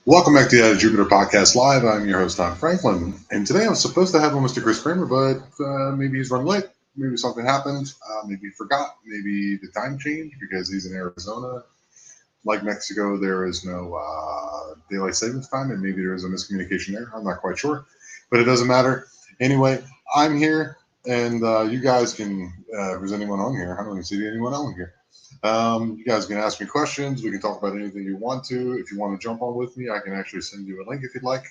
Welcome back to the Jupiter Podcast Live. I'm your host, Tom Franklin. And today I was supposed to have on Mr. Chris Kramer, but maybe he's running late. Maybe something happened. Maybe he forgot. Maybe the time changed because he's in Arizona. Like Mexico, there is no daylight savings time, and maybe there is a miscommunication there. I'm not quite sure, but it doesn't matter. Anyway, I'm here, and you guys can, if there's anyone on here, I don't even see anyone on here. You guys can ask me questions. We can talk about anything you want to. If you want to jump on with me, I can actually send you a link if you'd like.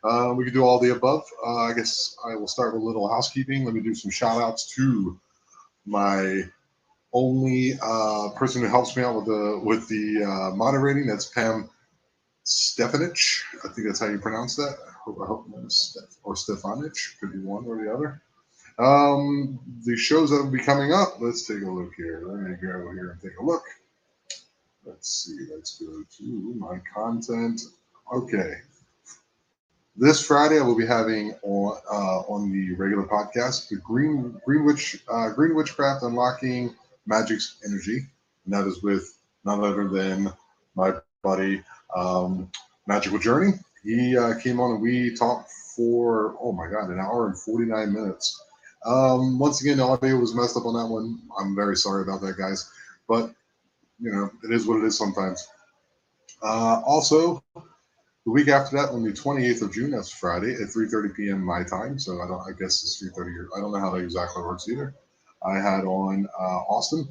We can do all the above. I guess I will start with a little housekeeping. Let me do some shout outs to my only person who helps me out with the moderating. That's Pam Stefanich. I think that's how you pronounce that. I hope or Stefanich. Could be one or the other. The shows that will be coming up. Let's take a look here. Let me go here and take a look. Let's see. Let's go to my content. Okay. This Friday, I will be having on the regular podcast the Green Witchcraft Unlocking Magic's Energy, and that is with none other than my buddy Magical Journey. He came on and we talked for an hour and 49 minutes. Once again, the audio was messed up on that one. I'm very sorry about that, guys, but it is what it is sometimes. Also, the week after that, on the 28th of June, that's Friday at 3:30 p.m. my time. So I guess it's 3:30. I don't know how that exactly works either. I had on Austin,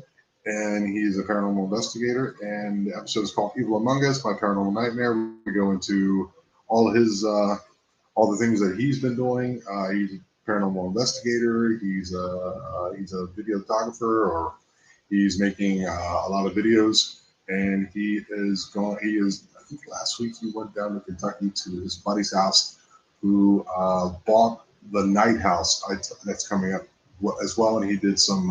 and he's a paranormal investigator, and the episode is called "Evil Among Us: My Paranormal Nightmare." We go into all all the things that he's been doing. He's a paranormal investigator. He's a videographer, or he's making a lot of videos, and he is going. He is. I think last week he went down to Kentucky to his buddy's house, who bought the night house that's coming up as well, and he did some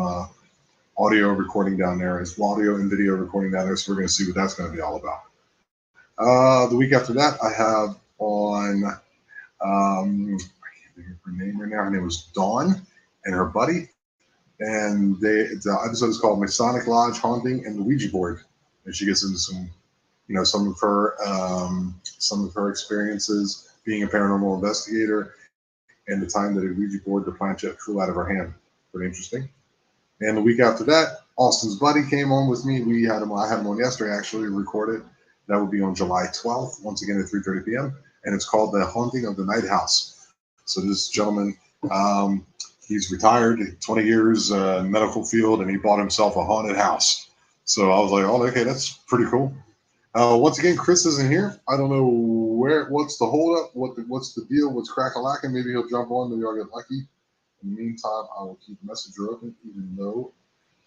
audio recording down there, as well, audio and video recording down there. So we're going to see what that's going to be all about. The week after that, I have on. I can't think of her name right now. Her name was Dawn, and her buddy, and the episode is called Masonic Lodge Haunting and the Ouija Board, and she gets into some of her experiences being a paranormal investigator, and the time that a Ouija board, the planchette, flew out of her hand. Pretty interesting. And the week after that, Austin's buddy came on with me. I had him on yesterday, actually recorded. That will be on July 12th, once again at 3:30 p.m. And it's called The Haunting of the Night House. So this gentleman, he's retired, 20 years medical field, and he bought himself a haunted house. So I was like, oh, okay, that's pretty cool. Once again, Chris isn't here. I don't know what's the holdup, what's the deal, what's crack-a-lacking. Maybe he'll jump on, maybe I'll get lucky. In the meantime, I will keep Messenger open, even though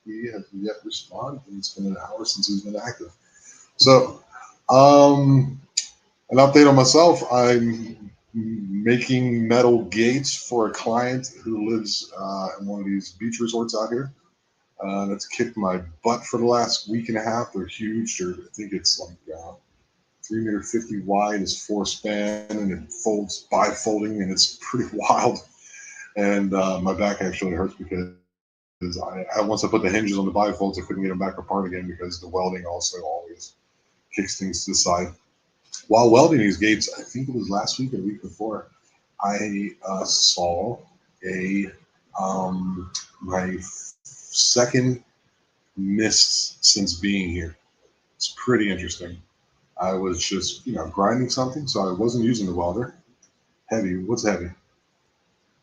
he hasn't yet responded, and it's been an hour since he's been active. So, an update on myself. I'm making metal gates for a client who lives in one of these beach resorts out here. That's kicked my butt for the last week and a half. They're huge. I think it's like 3.50 meters wide, is 4 span, and it folds bifolding, and it's pretty wild. And my back actually hurts because once I put the hinges on the bifolds, I couldn't get them back apart again because the welding also always kicks things to the side. While welding these gates, I think it was last week or the week before, I saw my second mist since being here. It's pretty interesting. I was just, grinding something, so I wasn't using the welder. Heavy. What's heavy?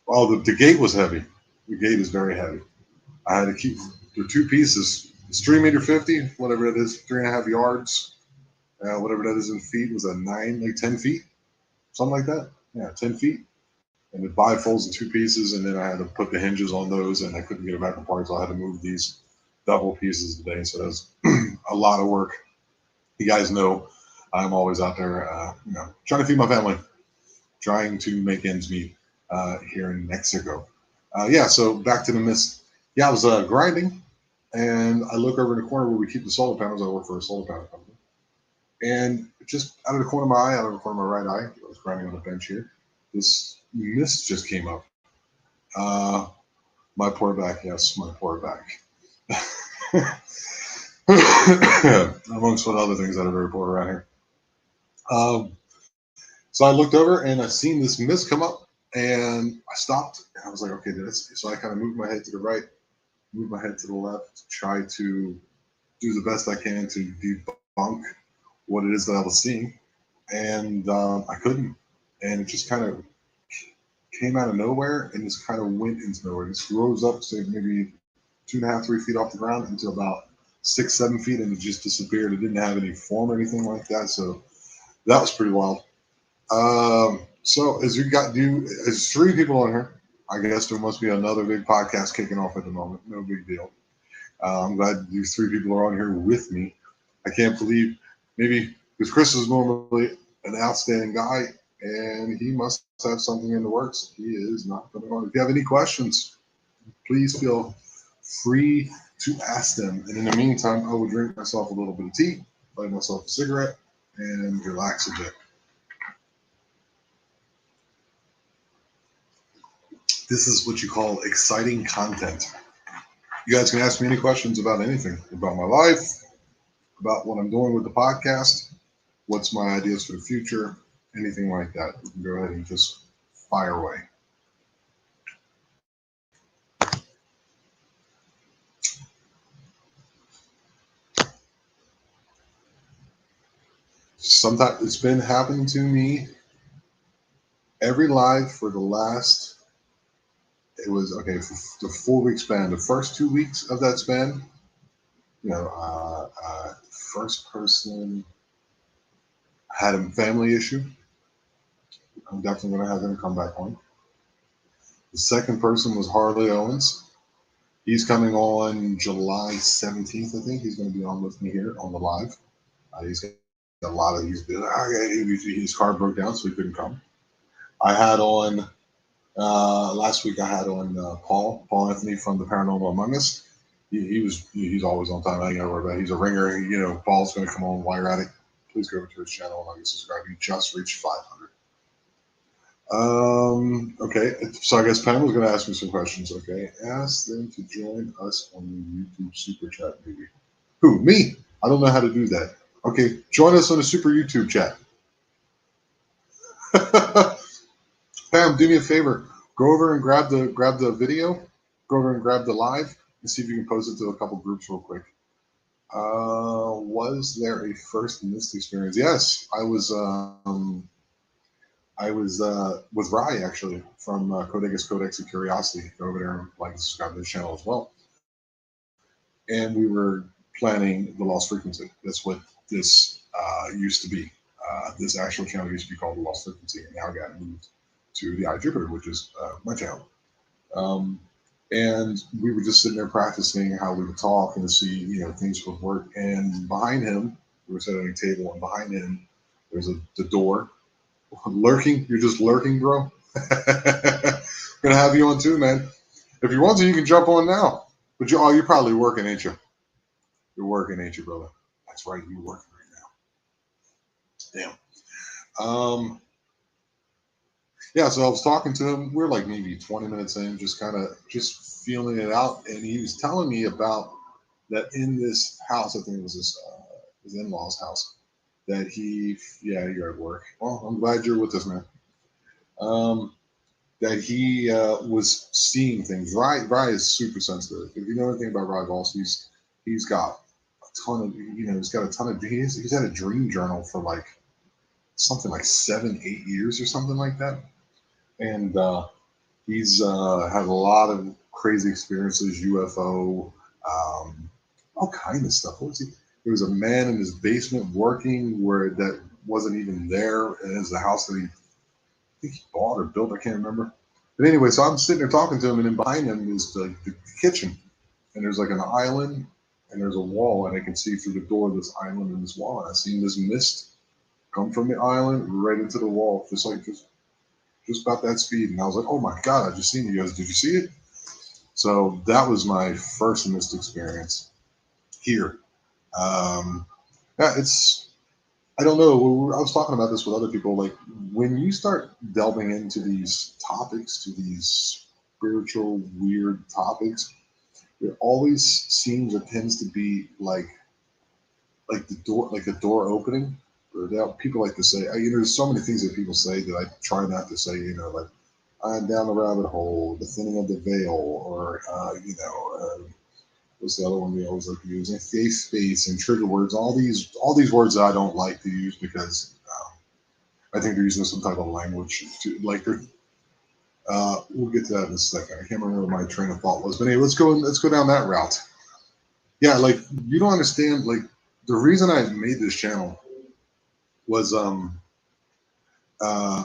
Oh, the gate was heavy. The gate is very heavy. I had to keep the two pieces. It's 3.50 meters, whatever it is, 3.5 yards, whatever that is in feet. Was a 10 feet, something like that. Yeah, 10 feet. And it bifolds in two pieces, and then I had to put the hinges on those, and I couldn't get it back apart, so I had to move these double pieces today. So that's a lot of work. You guys know I'm always out there, trying to feed my family, trying to make ends meet here in Mexico. So back to the mist. Yeah, I was grinding, and I look over in the corner where we keep the solar panels. I work for a solar panel company. And just out of the corner of my eye, out of the corner of my right eye, I was grinding on the bench here, this mist just came up. My poor back, yes, my poor back. Amongst what other things that are very poor around here. Um, so I looked over and I seen this mist come up, and I stopped and I was like, okay, that's so I kind of moved my head to the right, moved my head to the left, try to do the best I can to debunk what it is that I was seeing, and I couldn't, and it just kind of came out of nowhere and just kind of went into nowhere. It just rose up, say maybe 2.5, 3 feet off the ground into about 6, 7 feet, and it just disappeared. It didn't have any form or anything like that, so that was pretty wild. So as you got you, as 3 people on here, I guess there must be another big podcast kicking off at the moment. No big deal. I'm glad these 3 people are on here with me. I can't believe maybe because Chris is normally an outstanding guy, and he must have something in the works. He is not going to go on. If you have any questions, please feel free to ask them. And in the meantime, I will drink myself a little bit of tea, light myself a cigarette, and relax a bit. This is what you call exciting content. You guys can ask me any questions about anything, about my life, about what I'm doing with the podcast, what's my ideas for the future, anything like that. You can go ahead and just fire away. Sometimes it's been happening to me every live for the last, it was okay, for the 4 week span. The first 2 weeks of that span, first person had a family issue. I'm definitely going to have him come back on. The second person was Harley Owens. He's coming on July 17th, I think. He's going to be on with me here on the live. He's got a lot of, his car broke down, so he couldn't come. I had on, last week I had on Paul Anthony from the Paranormal Among Us. He's always on time. I ain't got to worry about it. He's a ringer. Paul's going to come on while you're at it. Please go over to his channel and like subscribe. He just reached 500. Okay, so I guess Pam was going to ask me some questions. Okay, ask them to join us on the YouTube super chat, maybe. Who? Me? I don't know how to do that. Okay, join us on the super YouTube chat. Pam, do me a favor. Go over and grab the video. Go over and grab the live and see if you can post it to a couple groups real quick. Was there a first mist experience? Yes, I was with Rye actually from Codex of Curiosity. Go over there and like and subscribe to the channel as well. And we were planning the Lost Frequency. That's what this used to be. This actual channel used to be called the Lost Frequency, and now got moved to the iJupiter, which is my channel. And we were just sitting there practicing how we would talk and see, things would work. And behind him, we were sitting at a table, and behind him, there's the door. Lurking? You're just lurking, bro? Gonna have you on too, man. If you want to, you can jump on now. But you're probably working, ain't you? You're working, ain't you, brother? That's right, you're working right now. Damn. Yeah, so I was talking to him. We're like maybe 20 minutes in, just kind of just feeling it out, and he was telling me about that in this house. I think it was his in-laws' house. That you're at work. Well, I'm glad you're with us, man. That he was seeing things. Rye is super sensitive. If you know anything about Rye Voss, he's got a ton of he's got a ton of he's had a dream journal for like something like 7, 8 years or something like that, and he's had a lot of crazy experiences, UFO, all kind of stuff. What was he? There was a man in his basement working where that wasn't even there, and it was the house that I think he bought or built. I can't remember. But anyway, so I'm sitting there talking to him, and then behind him is the kitchen, and there's like an island, and there's a wall, and I can see through the door of this island and this wall, and I seen this mist come from the island right into the wall, just about that speed. And I was like, oh my God, I just seen it. He goes, did you see it? So that was my first mist experience here. Yeah, I don't know. I was talking about this with other people. Like when you start delving into these topics, to these spiritual, weird topics, there always seems or tends to be like the door, like a door opening, People like to say, there's so many things that people say that I try not to say, like down the rabbit hole, the thinning of the veil, or, what's the other one we always like to use? And safe space and trigger words. All these words that I don't like to use because I think they're using some type of language to like they're. We'll get to that in a second. I can't remember what my train of thought was, but anyway, let's go down that route. Yeah, like you don't understand. Like the reason I made this channel was uh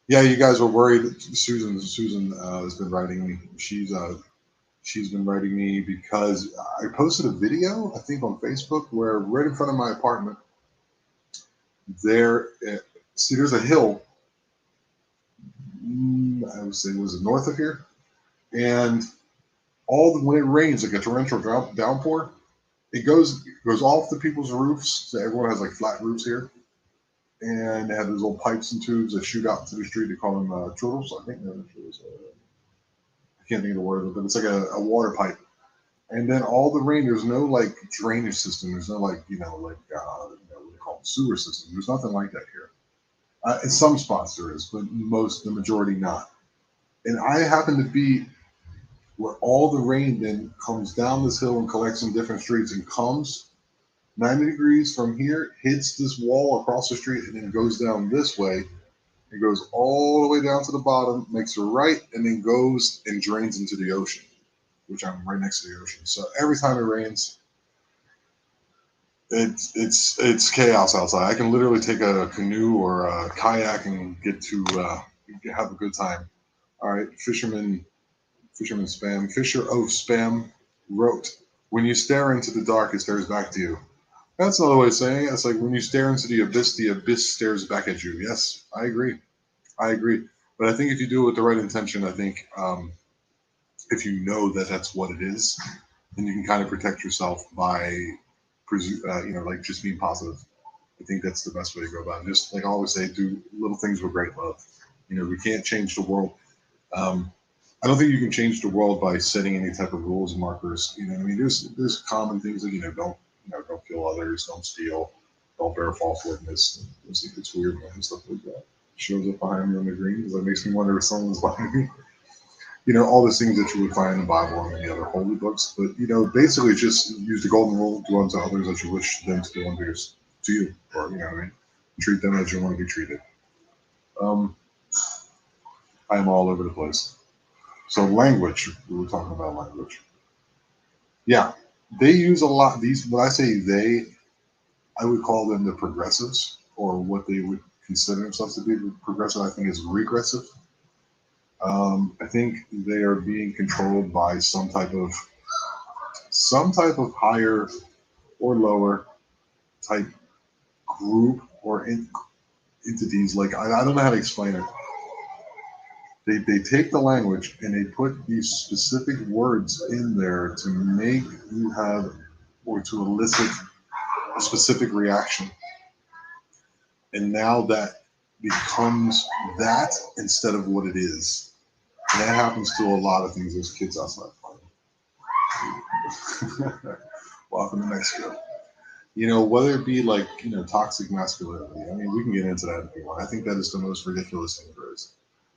yeah, you guys were worried. Susan has been writing me. She's been writing me because I posted a video, I think, on Facebook where right in front of my apartment there, see, there's a hill. I would say, was it north of here? And when it rains, like a torrential downpour, it goes off the people's roofs. So everyone has like flat roofs here, and they have those little pipes and tubes that shoot out into the street. They call them turtles. I think they're turtles. I can't think of the word, but it's like a water pipe. And then all the rain, there's no like drainage system. There's no like what they call it, sewer system. There's nothing like that here. In some spots there is, but the majority not. And I happen to be where all the rain then comes down this hill and collects in different streets and comes 90 degrees from here, hits this wall across the street, and then goes down this way. It goes all the way down to the bottom, makes a right, and then goes and drains into the ocean, which I'm right next to the ocean. So every time it rains, it's chaos outside. I can literally take a canoe or a kayak and get to have a good time. All right, Fisherman Spam, Fisher of Spam wrote, "When you stare into the dark, it stares back to you." That's another way of saying it. It's like when you stare into the abyss stares back at you. Yes, I agree. I agree. But I think if you do it with the right intention, I think if you know that that's what it is, then you can kind of protect yourself by, like just being positive. I think that's the best way to go about it. Just like I always say, do little things with great love. We can't change the world. Um, I don't think you can change the world by setting any type of rules and markers. You know what I mean? There's common things that don't kill others, don't steal, don't bear false witness. It's weird and stuff like that. Shows up behind me on the green because that makes me wonder if someone's behind me. All the things that you would find in the Bible and the other holy books. But basically, just use the golden rule: do unto others as you wish them to do unto you, or what I mean, treat them as you want to be treated. I'm all over the place. So language, we were talking about language. Yeah, they use a lot. When I say they, I would call them the progressives, or what they would consider themselves to be progressive. I think is regressive. I think they are being controlled by some type of higher or lower type group or entities. Like I don't know how to explain it. They take the language and they put these specific words in there to make you have or to elicit a specific reaction. And now that becomes that instead of what it is. And that happens to a lot of things. There's kids outside playing. Welcome to Mexico. Whether it be like, toxic masculinity. I mean, we can get into that if you want. I think that is the most ridiculous thing there is.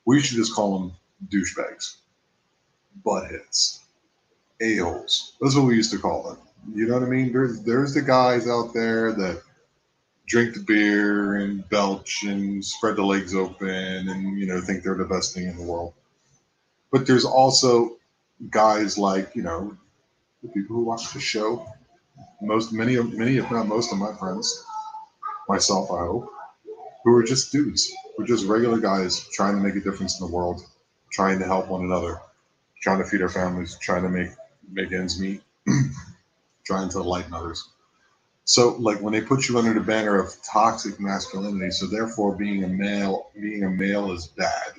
We should just call them douchebags, buttheads, a-holes. That's what we used to call them. You know what I mean? There's the guys out there that drink the beer and belch and spread the legs open and think they're the best thing in the world. But there's also guys like the people who watch the show. Many if not most of my friends, myself I hope, who are just dudes, who are just regular guys trying to make a difference in the world, trying to help one another, trying to feed our families, trying to make ends meet, trying to enlighten others. So, like when they put you under the banner of toxic masculinity, so therefore being a male is bad,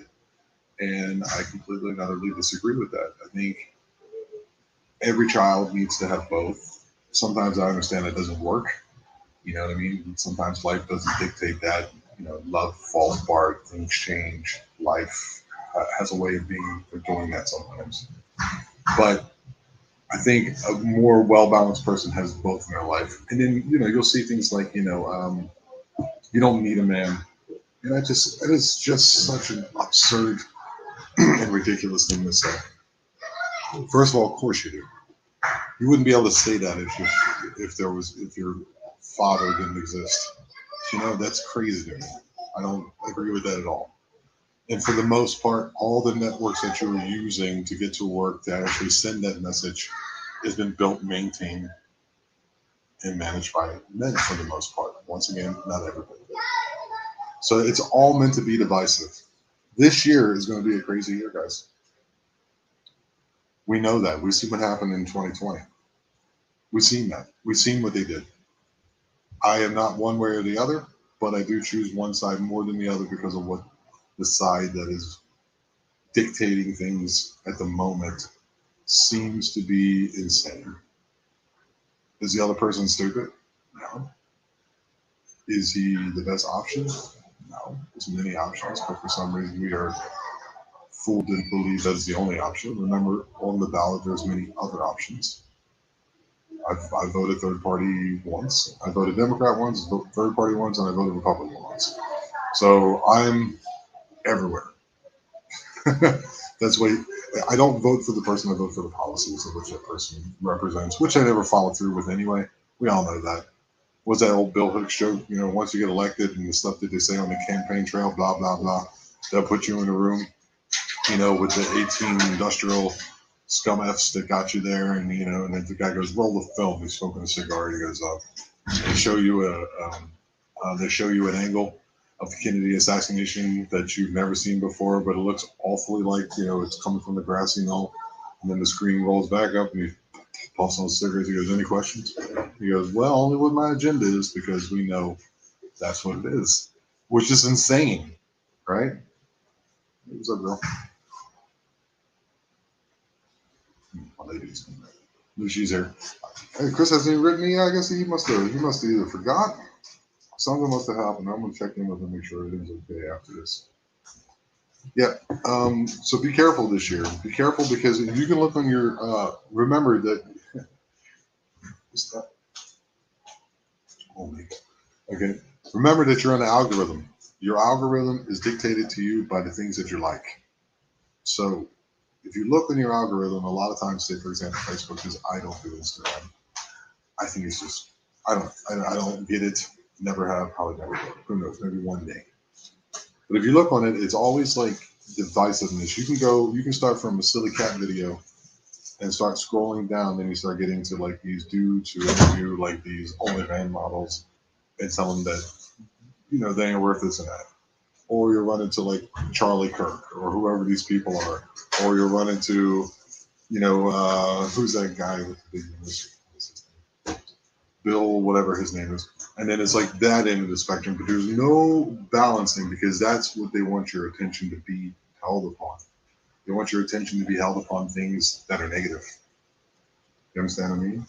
and I completely and utterly disagree with that. I think every child needs to have both. Sometimes I understand it doesn't work. You know what I mean? Sometimes life doesn't dictate that. Love falls apart, things change. Life has a way of doing that sometimes. But I think a more well-balanced person has both in their life. And then, you'll see things like, You don't need a man. And it is just such an absurd and ridiculous thing to say. First of all, of course you do. You wouldn't be able to say that if your father didn't exist. That's crazy to me. I don't agree with that at all. And for the most part, all the networks that you're using to get to work to actually send that message has been built, maintained, and managed by men for the most part. Once again, not everybody. So it's all meant to be divisive. This year is going to be a crazy year, guys. We know that. We see what happened in 2020. We've seen that. We've seen what they did. I am not one way or the other, but I do choose one side more than the other because of what the side that is dictating things at the moment seems to be insane. Is the other person stupid? No. Is he the best option? No. There's many options, but for some reason we are fooled to believe that's the only option. Remember, on the ballot there's many other options. I voted third party once. I voted Democrat once, third party once, and I voted Republican once. So I'm everywhere. That's why I don't vote for the person. I vote for the policies of which that person represents, which I never followed through with anyway. We all know that. Was that old Bill Hicks joke? Once you get elected and the stuff that they say on the campaign trail, blah blah blah, they'll put you in a room, with the 18 industrial scum Fs that got you there, and and then the guy goes, roll the film. He's smoking a cigar. He goes, they show you an angle of the Kennedy assassination that you've never seen before, but it looks awfully like it's coming from the grassy knoll, and then the screen rolls back up, and he puffs on cigarettes. He goes, any questions? He goes, well, only what my agenda is, because we know that's what it is, which is insane, right? What's up, girl? My lady's she's here. Hey, Chris hasn't even written me. I guess he must have either forgot. Something must have happened. I'm gonna check in with him, make sure everything's okay after this. Yeah. So be careful this year. Be careful, because if you can look on your remember that. What's that? Oh my God. Okay. Remember that you're on an algorithm. Your algorithm is dictated to you by the things that you like. So if you look on your algorithm, a lot of times, say for example, Facebook, because I don't do Instagram. I think it's just I don't get it. Never have, probably never will. Who knows? Maybe one day. But if you look on it, it's always like divisiveness. You can start from a silly cat video and start scrolling down, then you start getting to like these dudes who interview like these OnlyFans models and tell them that they ain't worth this and that. Or you'll run into like Charlie Kirk or whoever these people are, or you'll run into who's that guy with the big music? Bill, whatever his name is. And then it's like that end of the spectrum, but there's no balancing, because that's what they want your attention to be held upon. They want your attention to be held upon things that are negative. You understand what I mean?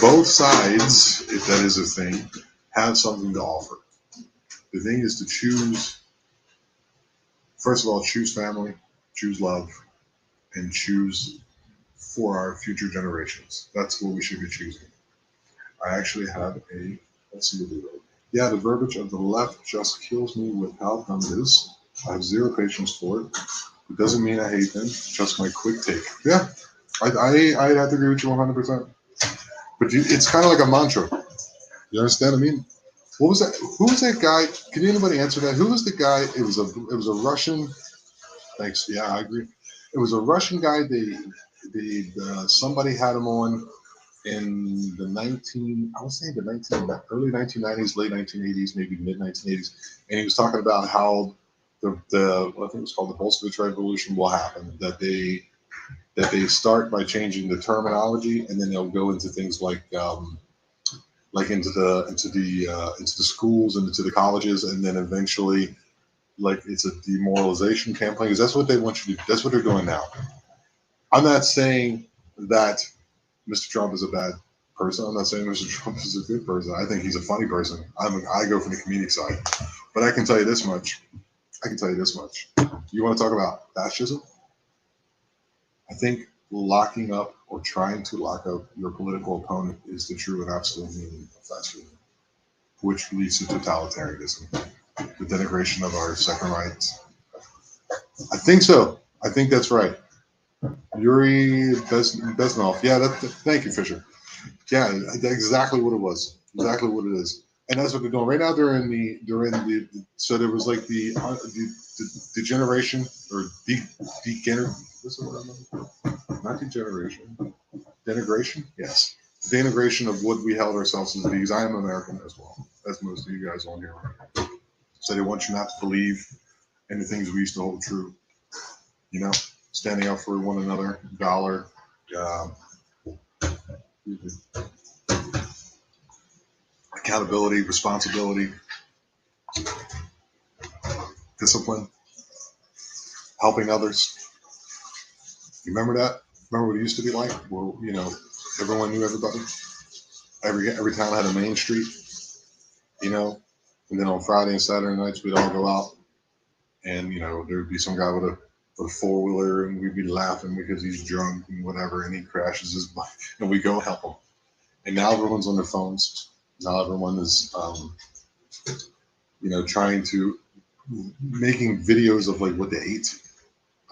Both sides, if that is a thing, have something to offer. The thing is to choose, first of all, choose family, choose love, and choose for our future generations. That's what we should be choosing. I actually have let's see what they wrote. Yeah, the verbiage of the left just kills me with how dumb it is. I have zero patience for it. It doesn't mean I hate them, just my quick take. Yeah, I have to agree with you 100%. But it's kind of like a mantra. You understand what I mean? What was that? Who was that guy? Can anybody answer that? Who was the guy? It was a Russian. Thanks. Yeah, I agree. It was a Russian guy. Somebody had him on in the early 1990s, late 1980s, maybe mid 1980s, and he was talking about how I think it was called the Bolshevik Revolution will happen. That they start by changing the terminology, and then they'll go into things like into the schools and into the colleges, and then eventually like it's a demoralization campaign, because that's what they want you to do. That's what they're doing now. I'm not saying that Mr. Trump is a bad person. I'm not saying Mr. Trump is a good person. I think he's a funny person. I go from the comedic side. But I can tell you this much. You want to talk about fascism? I think locking up or trying to lock up your political opponent is the true and absolute meaning of fascism. which leads to totalitarianism, the denigration of our second rights. I think so. I think that's right. Yuri Bezmenov. Yeah, thank you, Fisher. Yeah, that's exactly what it was. Exactly what it is. And that's what they're doing right now. They're in the so there was like the degeneration or what's the word I'm looking for? Not degeneration, denigration. Yes, denigration of what we held ourselves as because I am American as well, as most of you guys on here. So they want you not to believe in the things we used to hold true. You know, standing up for one another, dollar, accountability, responsibility, discipline, helping others. You remember that? Remember what it used to be like? Well, everyone knew everybody. Every town had a main street, and then on Friday and Saturday nights we'd all go out, and there'd be some guy with a four-wheeler, and we'd be laughing because he's drunk and whatever, and he crashes his bike, and we go help him. And now everyone's on their phones. Now everyone is, trying to making videos of like what they ate.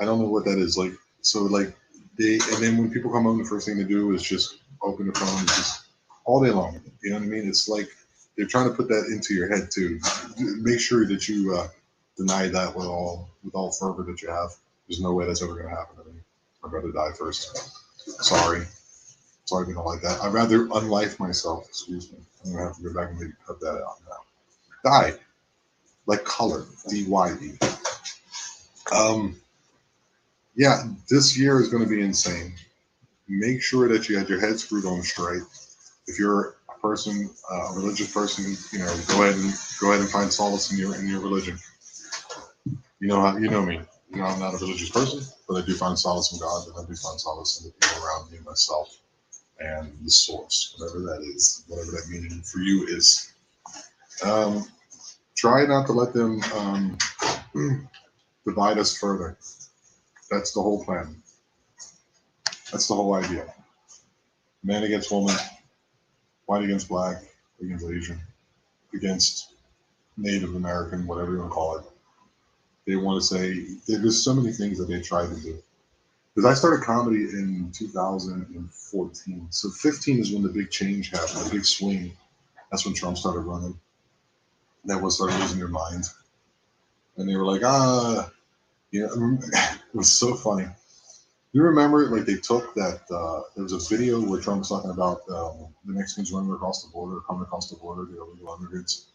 I don't know what that is like. So like and then when people come home, the first thing they do is just open the phone, and just all day long. You know what I mean? It's like they're trying to put that into your head too. Make sure that you deny that with all fervor that you have. There's no way that's ever going to happen to me. I'd rather die first. Sorry if you don't like that. I'd rather unlife myself. Excuse me. I'm gonna have to go back and maybe cut that out now. Die, like color. DYE. Yeah, this year is going to be insane. Make sure that you had your head screwed on straight. If you're a person, a religious person, go ahead and find solace in your religion. You know me. I'm not a religious person, but I do find solace in God, and I do find solace in the people around me and myself and the source, whatever that is, whatever that meaning for you is. Try not to let them divide us further. That's the whole plan. That's the whole idea. Man against woman, white against black, against Asian, against Native American, whatever you want to call it. They want to say there's so many things that they try to do. Because I started comedy in 2014. So 15 is when the big change happened, the big swing. That's when Trump started running. And everyone started losing their mind. And they were like, it was so funny. You remember, like, they took that, there was a video where Trump was talking about the Mexicans running across the border, coming across the border, the illegal immigrants.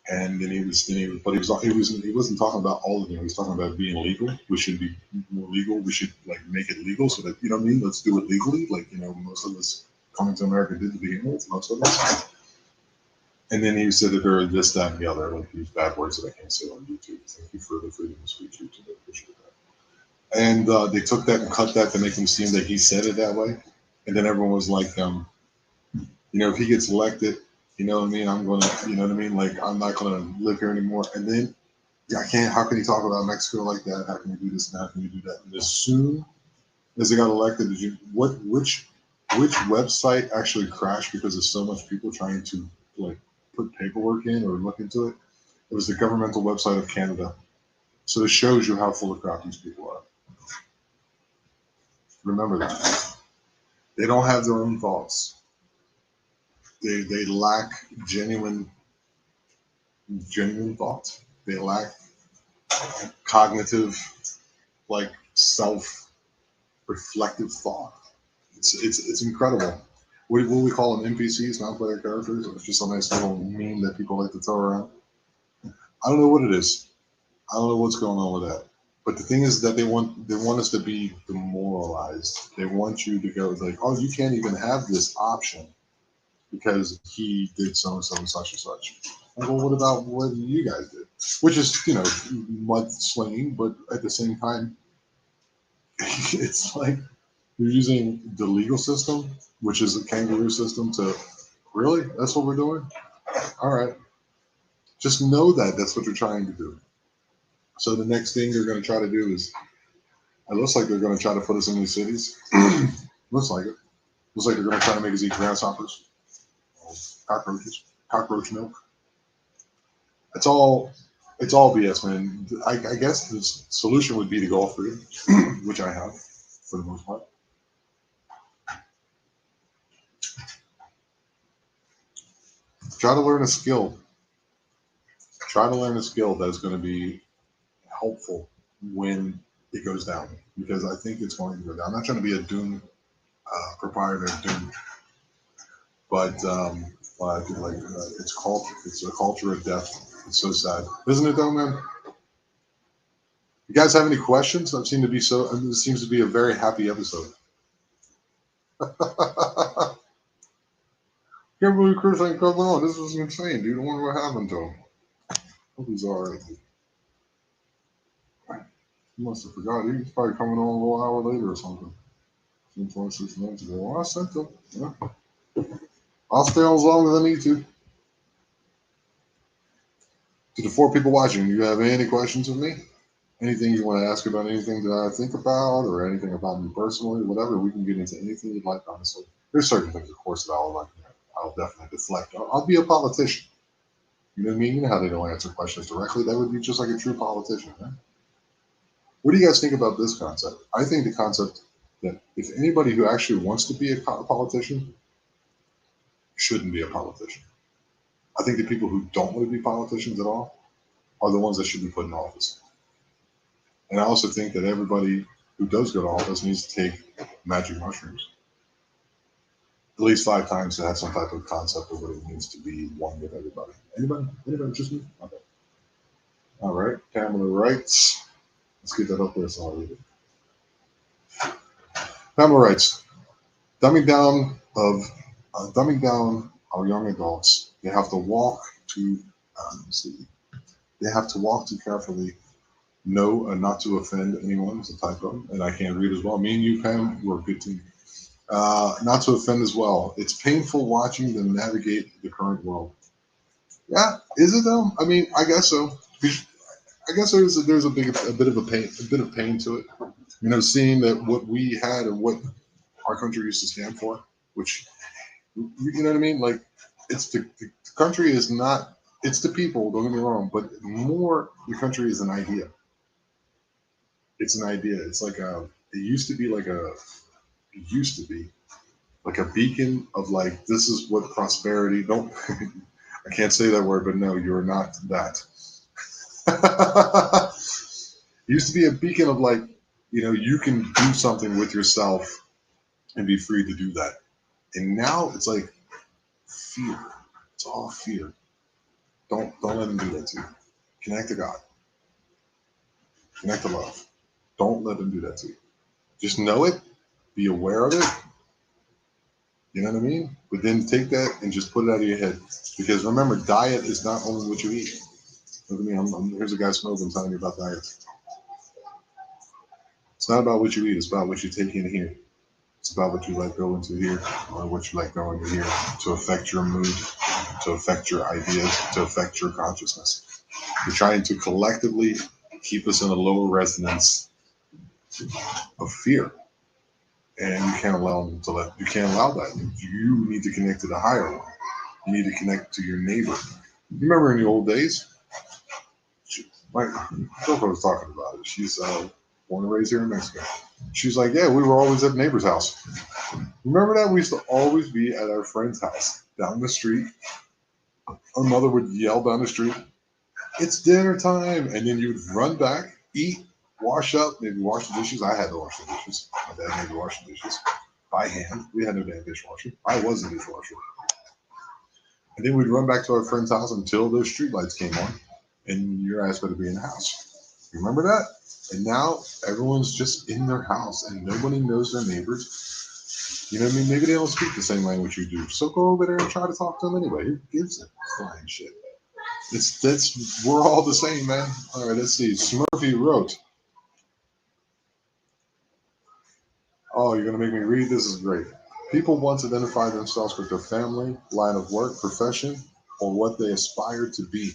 And then he wasn't talking about all of them. He was talking about being legal. We should be more legal. We should like make it legal so that, what I mean? Let's do it legally. Like, most of us coming to America didn't begin with, most of us. And then he said that there are this, that, and the other, like these bad words that I can't say on YouTube. Thank you for the freedom of speech, YouTube. I appreciate that. And they took that and cut that to make him seem that he said it that way. And then everyone was like, if he gets elected, you know what I mean? I'm going to, you know what I mean? Like, I'm not going to live here anymore. And then, how can you talk about Mexico like that? How can you do this and how can you do that? And as soon as he got elected, which website actually crashed because of so much people trying to, like, put paperwork in or look into it? It was the governmental website of Canada. So it shows you how full of crap these people are. Remember that. They don't have their own thoughts. They lack genuine thought. They lack cognitive, like self-reflective thought. It's incredible. What we call them NPCs, non-player characters. It's just a nice little meme that people like to throw around. I don't know what it is. I don't know what's going on with that. But the thing is that they want us to be demoralized. They want you to go like, oh, you can't even have this option because he did so and so and such and such. And well, what about what you guys did? Which is, mudslinging, but at the same time, it's like you're using the legal system, which is a kangaroo system, to really? That's what we're doing? All right. Just know that that's what you're trying to do. So the next thing they're going to try to do is, it looks like they're going to try to put us in these cities. Looks like it. Looks like they're going to try to make us eat grasshoppers, cockroaches, cockroach milk. It's all BS, man. I guess the solution would be to go off grid, which I have for the most part. Try to learn a skill. Try to learn a skill that is going to be helpful when it goes down, because I think it's going to go down. I'm not trying to be a doom proprietor of doom, but I feel like it's culture. It's a culture of death. It's so sad, isn't it, though, man? You guys have any questions? That seem to be so. I mean, this seems to be a very happy episode. Can't believe Chris ain't coming on. This was insane, dude. I wonder what happened to him. Hope he's alright. He must have forgot. He's probably coming on a little hour later or something. 26 minutes ago. Well, I sent them. Yeah. I'll stay on as long as I need to. To the 4 people watching, do you have any questions of me? Anything you want to ask about anything that I think about, or anything about me personally, whatever, we can get into anything you'd like, honestly. There's certain things, of course, that I'll definitely deflect. I'll be a politician. You know what I mean? You know how they don't answer questions directly? That would be just like a true politician, right? What do you guys think about this concept? I think the concept that if anybody who actually wants to be a politician shouldn't be a politician. I think the people who don't want to be politicians at all are the ones that should be put in office. And I also think that everybody who does go to office needs to take magic mushrooms at least 5 times to have some type of concept of what it means to be one with everybody. Anybody? Anybody? Just me? Okay. All right. Pamela writes. Let's get that up there so I'll read it. Pamela writes, dumbing down our young adults. They have to walk too. They have to walk too carefully. No, not to offend anyone. It's a typo, and I can't read as well. Me and you, Pam, we're a good team. Not to offend as well. It's painful watching them navigate the current world. Yeah, is it though? I mean, I guess so. I guess there's a bit of pain to it. You know, seeing that what we had and what our country used to stand for, which you know what I mean. Like, the country is not. It's the people. Don't get me wrong, but more the country is an idea. It's an idea. It's like a. It used to be like a. It used to be like a beacon of like this is what prosperity. Don't. I can't say that word, but no, you're not that. It used to be a beacon of like, you know, you can do something with yourself and be free to do that. And now it's like fear. It's all fear. Don't let them do that to you. Connect to God. Connect to love. Don't let them do that to you. Just know it. Be aware of it. You know what I mean? But then take that and just put it out of your head. Because remember, diet is not only what you eat. Look at me. Here's a guy smoking telling you about diet. It's not about what you eat. It's about what you take in here. It's about what you let go into here, or what you let go into here to affect your mood, to affect your ideas, to affect your consciousness. You're trying to collectively keep us in a lower resonance of fear, and you can't allow them to you can't allow that. You need to connect to the higher one. You need to connect to your neighbor. You remember in the old days, my girlfriend was talking about it. She's born and raised here in Mexico. She's like, yeah, we were always at the neighbor's house. Remember that? We used to always be at our friend's house down the street. Our mother would yell down the street, it's dinner time. And then you'd run back, eat, wash up, maybe wash the dishes. I had to wash the dishes. My dad made me wash the dishes by hand. We had no damn dishwasher. I was the dishwasher. And then we'd run back to our friend's house until those street lights came on. And your ass better be in the house. Remember that? And now everyone's just in their house and nobody knows their neighbors. You know what I mean? Maybe they don't speak the same language you do. So go over there and try to talk to them anyway. Who gives a flying shit? We're all the same, man. All right, let's see. Smurfy wrote. Oh, you're gonna make me read? This is great. People once identify themselves with their family, line of work, profession, or what they aspire to be.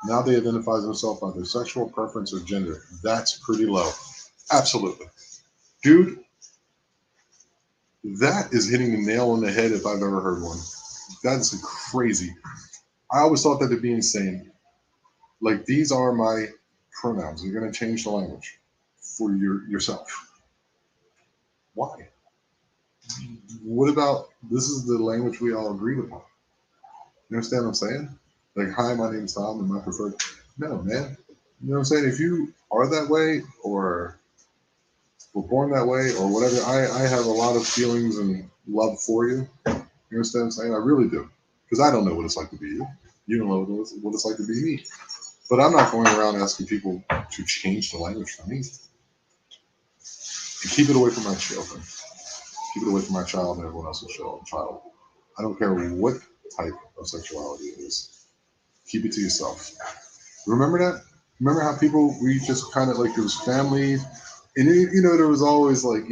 Now they identify themselves by their sexual preference or gender. That's pretty low. Absolutely. Dude, that is hitting the nail on the head if I've ever heard one. That's crazy. I always thought that to be insane. Like, these are my pronouns. You're going to change the language for yourself. Why? What about this is the language we all agreed upon? You understand what I'm saying? Like, hi, my name's Tom, and my preferred. No, man. You know what I'm saying? If you are that way, or were born that way, or whatever, I have a lot of feelings and love for you. You understand what I'm saying? I really do. Because I don't know what it's like to be you. You don't know what it's like to be me. But I'm not going around asking people to change the language for me. And keep it away from my children. Keep it away from my child and everyone else's child. I don't care what type of sexuality it is. Keep it to yourself. Remember that? Remember how people, we just kind of like, there was family, and there was always like,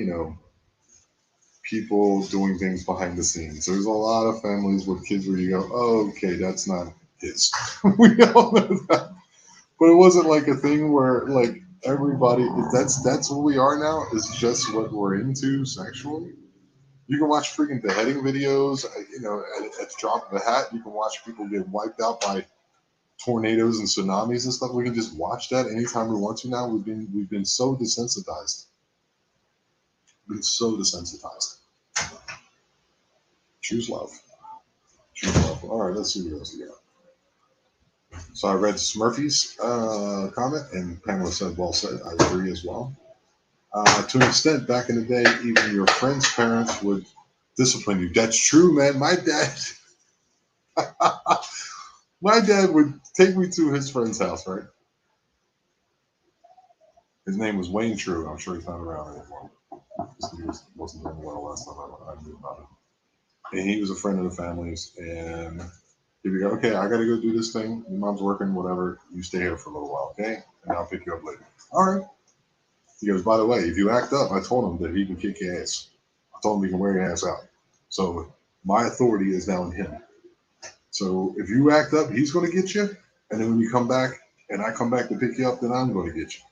people doing things behind the scenes. There's a lot of families with kids where you go, oh, okay, that's not his. We all know that. But it wasn't like a thing where like everybody, that's what we are now, is just what we're into sexually. You can watch freaking beheading videos, at the drop of a hat. You can watch people get wiped out by tornadoes and tsunamis and stuff. We can just watch that anytime we want to now. We've been so desensitized. Been so desensitized. Choose love. Choose love. All right, let's see what else we got. So I read Smurfy's comment, and Pamela said, well said. I agree as well. To an extent, back in the day, even your friends' parents would discipline you. That's true, man. My dad would take me to his friend's house, right? His name was Wayne True. I'm sure he's not around anymore. He wasn't doing well last time I knew about him. And he was a friend of the family's, and he would go, okay, I got to go do this thing. Your mom's working, whatever. You stay here for a little while, okay? And I'll pick you up later. All right. He goes, by the way, if you act up, I told him that he can kick your ass. I told him he can wear your ass out. So my authority is now in him. So if you act up, he's going to get you. And then when you come back and I come back to pick you up, then I'm going to get you.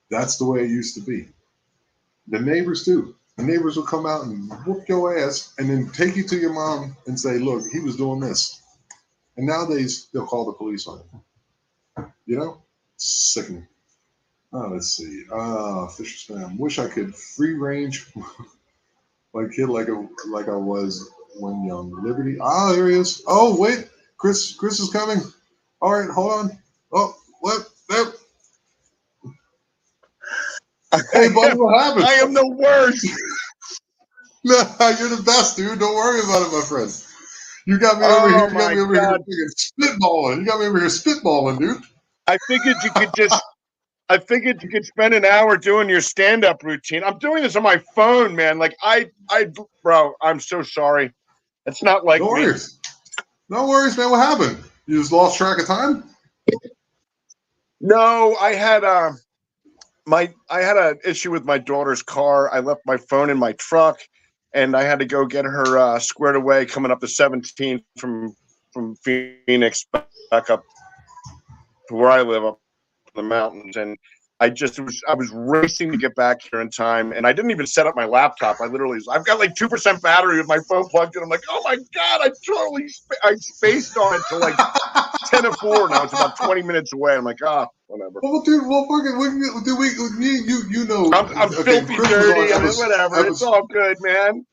That's the way it used to be. The neighbors too. The neighbors will come out and whoop your ass and then take you to your mom and say, look, he was doing this. And nowadays they'll call the police on him. Sickening. Oh, let's see. Fisher Spam. Wish I could free range my kid like I was when young. Liberty. Ah, there he is. Oh, wait. Chris is coming. All right, hold on. Oh, what? Yep. Hey, buddy, what happened? I am the worst. No, you're the best, dude. Don't worry about it, my friend. You got me over here. You got me over here spitballing. You got me over here spitballing, dude. I figured you could spend an hour doing your stand-up routine. I'm doing this on my phone, man. Like bro, I'm so sorry. It's not like No worries. No worries, man. What happened? You just lost track of time? No, I had an issue with my daughter's car. I left my phone in my truck, and I had to go get her squared away coming up the 17th from Phoenix back up to where I live up in the mountains. And I was racing to get back here in time, and I didn't even set up my laptop. I've got like 2% battery with my phone plugged in. I'm like, oh my god, I spaced on it to like 10:04. Now it's about 20 minutes away. I'm like, whatever. Well, dude, you know. I'm filthy dirty. Whatever. It's all good, man.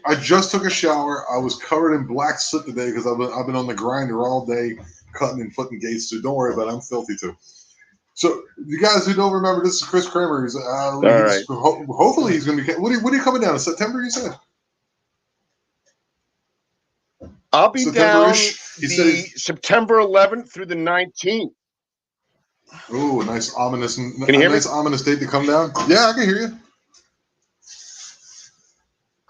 I just took a shower. I was covered in black soot today because I've been on the grinder all day, cutting and putting gates. So don't worry about it. I'm filthy too. So you guys who don't remember, this is Chris Kramer. Right. Hopefully he's going to be. What are you coming down in September? You said. I'll be down September 11th through the 19th. Oh, a nice ominous. Can you hear me? Nice ominous date to come down. Yeah, I can hear you.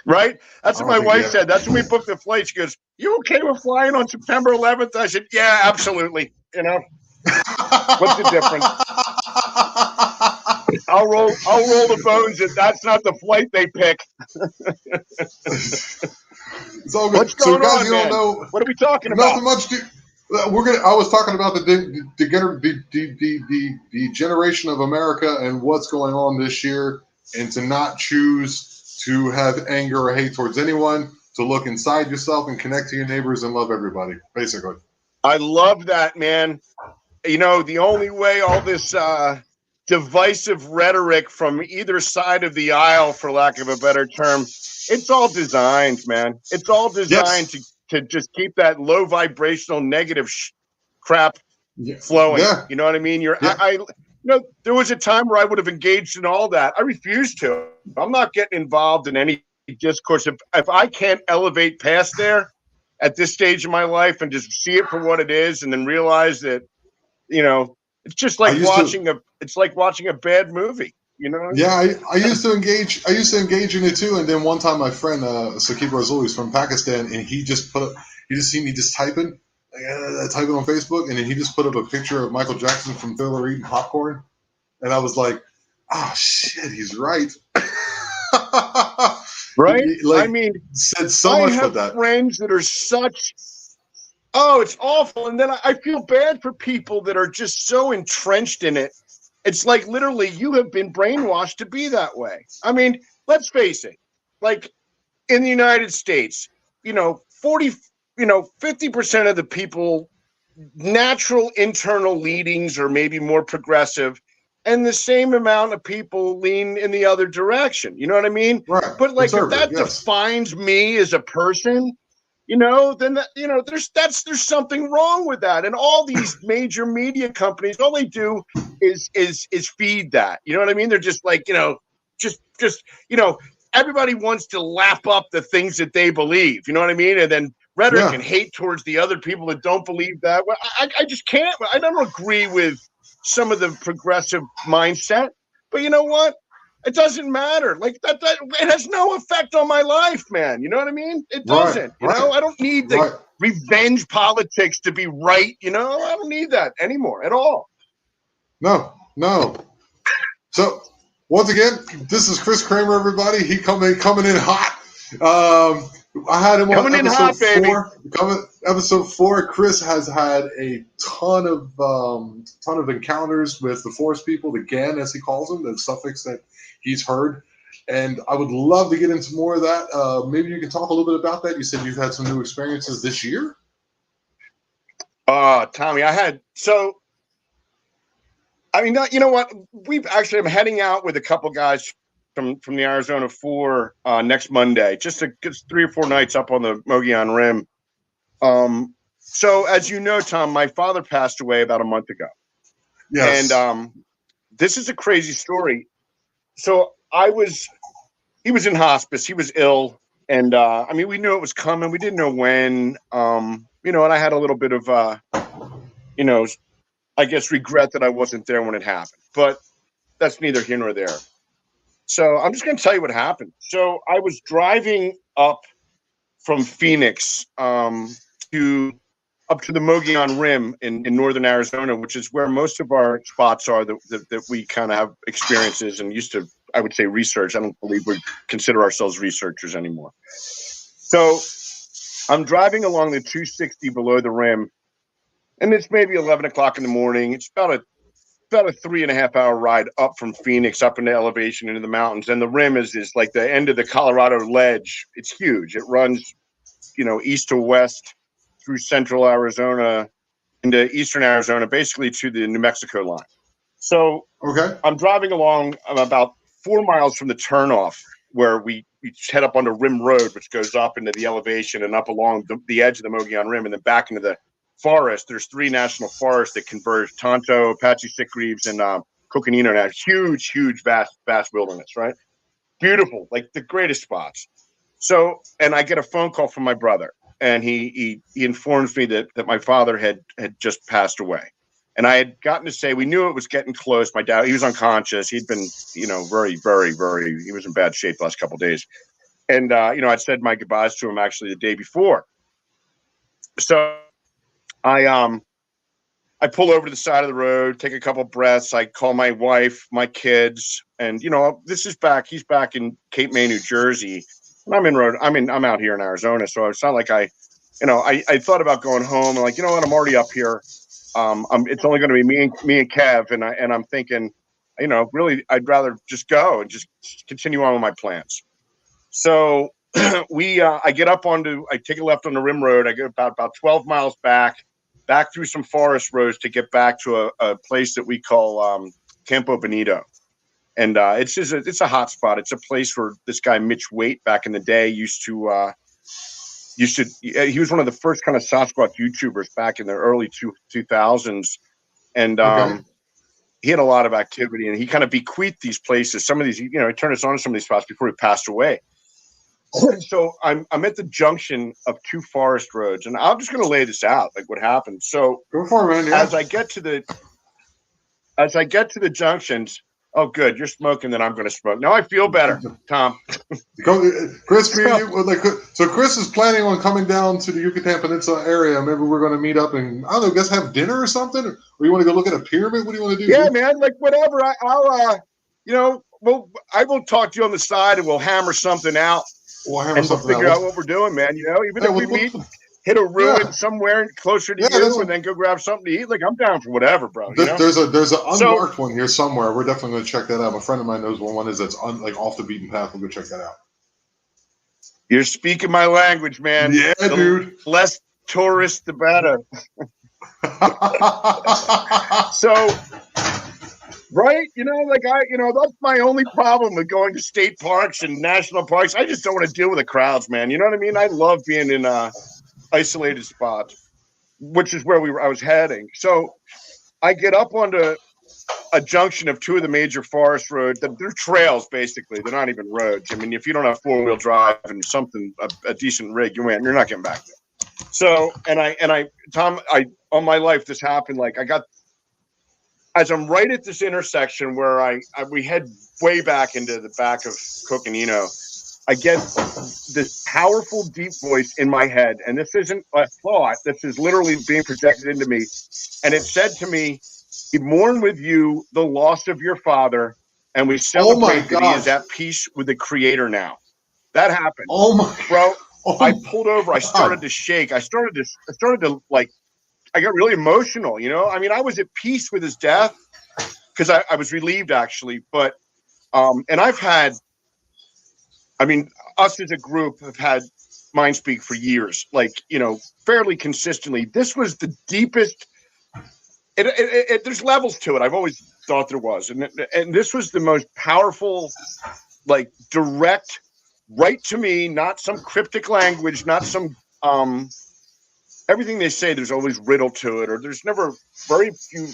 Right? That's what my wife said. That's when we booked the flight. She goes, "You okay with flying on September 11th?" I said, "Yeah, absolutely." What's the difference? I'll roll the bones that that's not the flight they pick. It's all good. What's going guys, on, you man? don't know. What are we talking about? Nothing much. I was talking about the generation of America and what's going on this year, and to not choose to have anger or hate towards anyone, to look inside yourself and connect to your neighbors and love everybody, basically. I love that, man. You know, the only way all this divisive rhetoric from either side of the aisle, for lack of a better term, it's all designed, man. It's all designed Yes. to just keep that low vibrational negative crap Yeah. flowing. Yeah. You know what I mean? Yeah. You know, there was a time where I would have engaged in all that. I refuse to. I'm not getting involved in any discourse. If I can't elevate past there at this stage of my life and just see it for what it is, and then realize that, you know, it's just I like used to. watching a bad movie. You know? Yeah, I used to engage. I used to engage in it too. And then one time, my friend Sakib Razuli is from Pakistan, and he just put up. He just seen me just typing on Facebook, and then he just put up a picture of Michael Jackson from Thriller eating popcorn, and I was like, "Oh shit, he's right." Right? He, I like mean, said so I much about have that. friends that are such. Oh, it's awful. And then I feel bad for people that are just so entrenched in it. It's like literally you have been brainwashed to be that way. I mean, let's face it. Like in the United States, 40, 50% of the people, natural internal leadings are maybe more progressive, and the same amount of people lean in the other direction. You know what I mean? Right, But like if conservative, that yes. defines me as a person, then there's something wrong with that. And all these major media companies, all they do is feed that. You know what I mean? They're just like, just everybody wants to lap up the things that they believe. You know what I mean? And then rhetoric Yeah, and hate towards the other people that don't believe that. Well, I just can't. I don't agree with some of the progressive mindset, but you know what? It doesn't matter. Like that it has no effect on my life, man. You know what I mean? It right, doesn't. right, I don't need the right. revenge politics to be right. I don't need that anymore at all. No, no. So once again, this is Chris Kramer. Everybody, he coming in hot. I had him on Coming in episode hot, baby. 4. Episode 4. Chris has had a ton of encounters with the forest people, the Gan as he calls them, the suffix that he's heard. And I would love to get into more of that. Maybe you can talk a little bit about that. You said you've had some new experiences this year. Tommy, I mean, you know what? I'm heading out with a couple guys from the Arizona 4 next Monday, just to get 3 or 4 nights up on the Mogollon Rim. So as you know, Tom, my father passed away about a month ago. Yes. And this is a crazy story. So he was in hospice. He was ill. And I mean, we knew it was coming. We didn't know when. And I had a little bit of, I guess, regret that I wasn't there when it happened. But that's neither here nor there. So I'm just going to tell you what happened. So I was driving up from Phoenix to up to the Mogollon Rim in northern Arizona, which is where most of our spots are that we kind of have experiences and used to, I would say, research. I don't believe we consider ourselves researchers anymore. So I'm driving along the 260 below the rim, and it's maybe 11 o'clock in the morning. It's about a 3.5 hour ride up from Phoenix, up into elevation into the mountains. And the rim is like the end of the Colorado ledge. It's huge. It runs, east to west through central Arizona into eastern Arizona, basically to the New Mexico line. So Okay. I'm driving along. I'm about 4 miles from the turnoff where we head up onto Rim Road, which goes up into the elevation and up along the edge of the Mogollon Rim and then back into the forest. There's 3 national forests that converge: Tonto, Apache Sitgreaves, and Coconino. Now, huge, vast wilderness, right? Beautiful, like the greatest spots. So, and I get a phone call from my brother, and he informs me that my father had just passed away. And I had gotten to say, we knew it was getting close. My dad, he was unconscious. He'd been, very, very, very, he was in bad shape the last couple of days. And, I'd said my goodbyes to him actually the day before. So I pull over to the side of the road, take a couple breaths. I call my wife, my kids, and he's back in Cape May, New Jersey. And I'm out here in Arizona. So it's not like I thought about going home and like, you know what, I'm already up here. It's only going to be me and Kev. And I'm thinking, really, I'd rather just go and just continue on with my plans. So I get up I take a left on the Rim Road. I get about 12 miles back. back through some forest roads to get back to a place that we call Campo Benito. And it's a hot spot. It's a place where this guy Mitch Waite back in the day used to. He was one of the first kind of Sasquatch YouTubers back in the early 2000s, and he had a lot of activity, and he kind of bequeathed these places. Some of these, he turned us on to some of these spots before he passed away. So I'm at the junction of two forest roads, and I'm just going to lay this out, like what happened. So Go for it, man. Yeah. as I get to the junctions, oh, good, you're smoking, then I'm going to smoke. Now I feel better, Tom. Chris, so Chris is planning on coming down to the Yucatan Peninsula area. Maybe we're going to meet up and, I don't know, guess have dinner or something? Or you want to go look at a pyramid? What do you want to do? Yeah, dude? man, like whatever. I will talk to you on the side, and we'll hammer something out. We'll figure out what we're doing, man. Even if we meet, hit a ruin somewhere closer to you, and then go grab something to eat. Like, I'm down for whatever, bro. There's an unmarked one here somewhere. We're definitely going to check that out. A friend of mine knows one is that's off the beaten path. We'll go check that out. You're speaking my language, man. Yeah, dude. Less tourists, the better. So. Right? That's my only problem with going to state parks and national parks. I just don't want to deal with the crowds, man. You know what I mean? I love being in isolated spots, which is where I was heading. So I get up onto a junction of two of the major forest roads. They're trails, basically. They're not even roads. I mean, if you don't have four-wheel drive and a decent rig, you're not getting back there. So, Tom, on my life, this happened. Like, as I'm right at this intersection where we head way back into the back of Coconino, I get this powerful, deep voice in my head. And this isn't a thought. This is literally being projected into me. And it said to me, "We mourn with you the loss of your father, and we celebrate that he is at peace with the Creator now." That happened. Oh, my bro. I pulled over. I started to shake. I started to I got really emotional, I mean, I was at peace with his death because I was relieved, actually. But, and us as a group have had Mind Speak for years, fairly consistently. This was the deepest. There's levels to it. I've always thought there was. And this was the most powerful, direct, right to me, not some cryptic language, not some, everything they say, there's always riddle to it, or there's never very few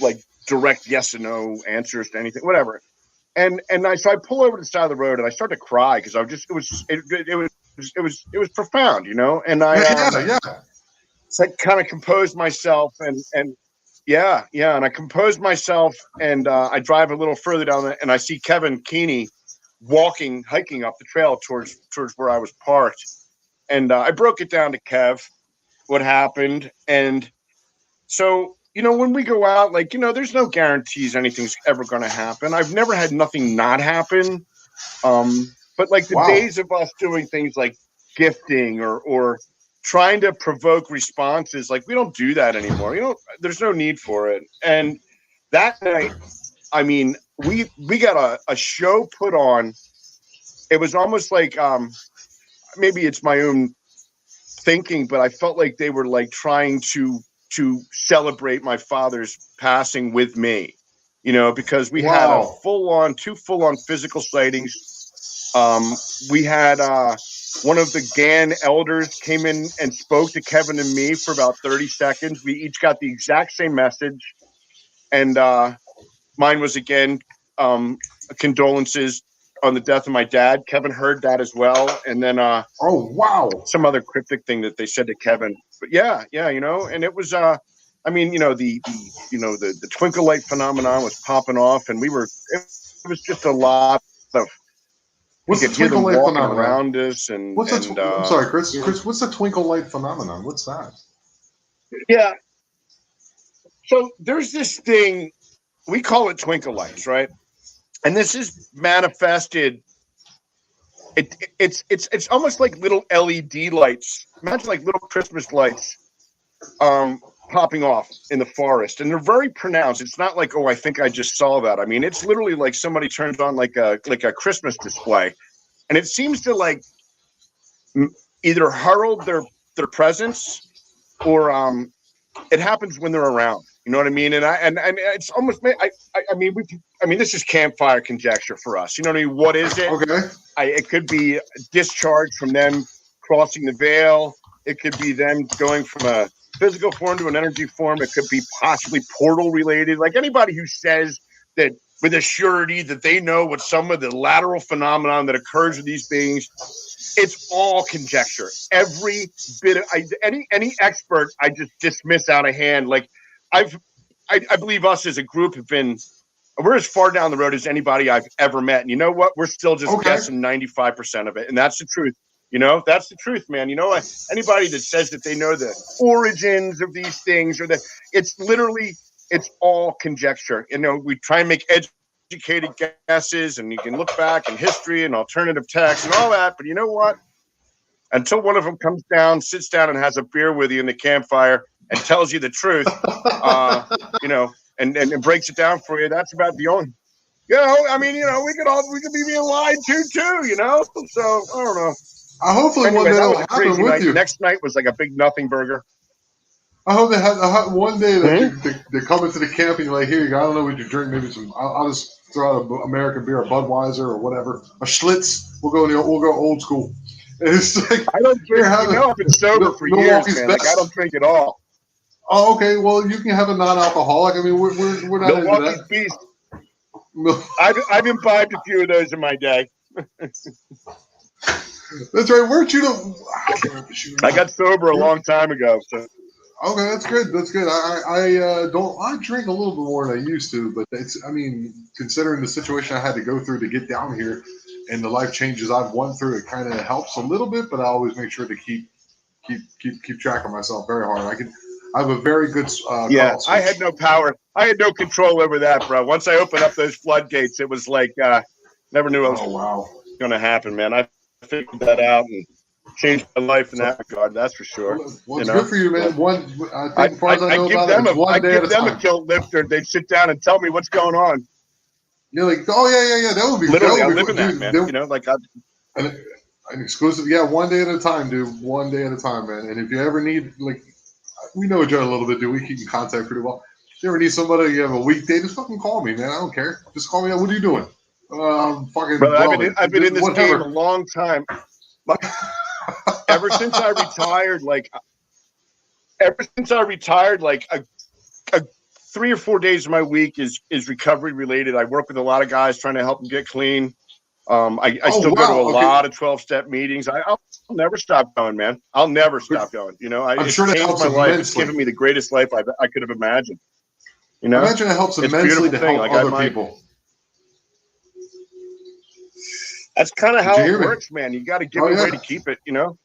direct yes and no answers to anything, whatever. So I pull over to the side of the road and I start to cry because it was profound, And I so I kind of composed myself and I composed myself and I drive a little further down there and I see Kevin Keeney hiking up the trail towards where I was parked, and I broke it down to Kev what happened. And so, when we go out, there's no guarantees anything's ever going to happen. I've never had nothing not happen. But the days of us doing things like gifting or trying to provoke responses, we don't do that anymore. There's no need for it. And that night, I mean, we got a show put on. It was almost like, maybe it's my own thinking, but I felt like they were trying to celebrate my father's passing with me, because we had two full-on physical sightings. We had one of the GAN elders came in and spoke to Kevin and me for about 30 seconds. We each got the exact same message, and mine was again condolences on the death of my dad. Kevin heard that as well. And then some other cryptic thing that they said to Kevin. But yeah, and it was the twinkle light phenomenon was popping off, and it was just a lot of what's the twinkle light phenomenon around us and I'm sorry, Chris, what's the twinkle light phenomenon? What's that? Yeah. So there's this thing, we call it twinkle lights, right? And this is manifested. It's almost like little LED lights. Imagine little Christmas lights popping off in the forest, and they're very pronounced. It's not like, oh, I think I just saw that. I mean, it's literally like somebody turns on like a Christmas display, and it seems to either herald their presence or it happens when they're around. You know what I mean? And it's almost. I mean, this is campfire conjecture for us. You know what I mean? What is it? Okay. It could be discharge from them crossing the veil. It could be them going from a physical form to an energy form. It could be possibly portal related. Like anybody who says that with a surety that they know what some of the lateral phenomenon that occurs with these beings, it's all conjecture. Every bit of any expert, I just dismiss out of hand. Like I believe us as a group we're as far down the road as anybody I've ever met. And you know what? We're still just guessing 95% of it. And that's the truth. You know, that's the truth, man. You know, anybody that says that they know the origins of these things it's all conjecture. You know, we try and make educated guesses, and you can look back in history and alternative text and all that. But you know what? Until one of them comes down, sits down and has a beer with you in the campfire and tells you the truth, you know, and breaks it down for you, that's about the only, you know, I mean, you know, we could be being lied to too, you know? So, I don't know. Hopefully anyway, one day that that was will a happen crazy with night. you. Next night was like a big nothing burger. I hope one day that they come into the camp and you're like, here you go. I don't know what you drink. Maybe I'll just throw out an American beer, a Budweiser or whatever, a Schlitz. We'll go old school. And it's like I don't drink. You know, I've been sober for years, man. Like I don't drink at all. Oh, okay. Well, you can have a non-alcoholic. I mean, we're not into Milwaukee's that. Beast. I've imbibed a few of those in my day. That's right. Weren't you I got sober a long time ago. So. Okay, that's good. That's good. I drink a little bit more than I used to, but I mean, considering the situation I had to go through to get down here and the life changes I've went through, it kind of helps a little bit, but I always make sure to keep track of myself very hard. I have a very good I had no power. I had no control over that, bro. Once I opened up those floodgates, it was like never knew what was going to happen, man. I figured that out and changed my life in that regard. That's for sure. Well, it's good for you, man. I think, I give them a kilt lifter. They'd sit down and tell me what's going on. You're like, oh yeah. That would be literally. I live in that, man. You know, like an exclusive. Yeah, one day at a time, dude. One day at a time, man. And if you ever need, like, we know each other a little bit, dude. We keep in contact pretty well. If you ever need somebody, you have a weekday, just fucking call me, man. I don't care. Just call me out. What are you doing? Fucking. Brother, I've been in this game a long time. Ever since I retired, like a 3 or 4 days of my week is recovery related. I work with a lot of guys trying to help them get clean. I still go to a lot of 12-step meetings. I'll never stop going, man. I'll never stop going. You know, it's changed my life. It's given me the greatest life I could have imagined. You know, I imagine it helps immensely to help other people. That's kind of how it works, man. You got to give it away to keep it, you know?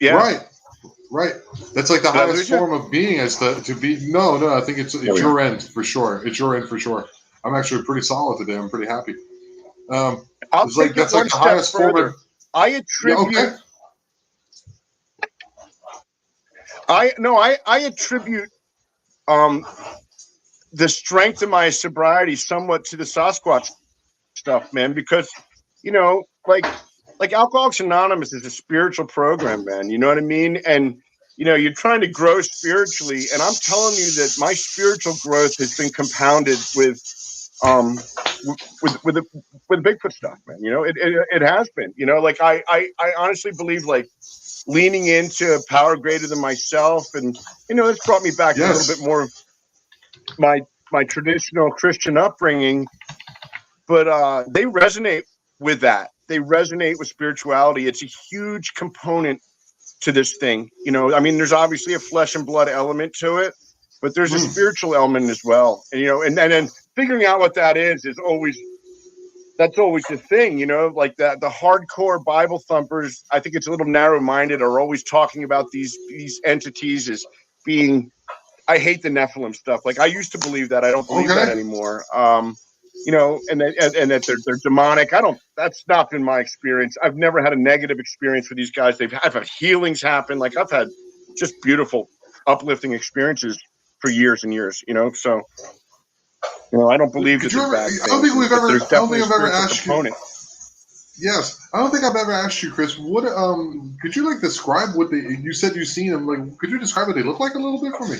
Yeah. Right. That's like the highest form of being to be. No, I think it's your end for sure. It's your end for sure. I'm actually pretty solid today. I'm pretty happy. That's like the highest form of. I attribute. I attribute the strength of my sobriety somewhat to the Sasquatch stuff, man, because you know, like Alcoholics Anonymous is a spiritual program, man. You know what I mean? And you know, you're trying to grow spiritually, and I'm telling you that my spiritual growth has been compounded with Bigfoot stuff, man. You know, it has been. You know, like I honestly believe like leaning into a power greater than myself, and you know, it's brought me back to a little bit more of my traditional Christian upbringing, but they resonate with that. They resonate with spirituality. It's a huge component to this thing. You know, I mean, there's obviously a flesh and blood element to it, but there's a spiritual element as well. And, you know, and then figuring out what that is always the thing, you know, like the hardcore Bible thumpers, I think it's a little narrow-minded, are always talking about these entities as being, I hate the Nephilim stuff. Like I used to believe that. I don't believe that anymore. You know, and that they're demonic. That's not been my experience. I've never had a negative experience with these guys. I've had healings happen. Like I've had just beautiful, uplifting experiences for years and years, you know? So, you know, I don't believe this is bad. I don't think I've ever asked you. Yes. I don't think I've ever asked you, Chris, what, could you like describe what you said you've seen them, like, could you describe what they look like a little bit for me?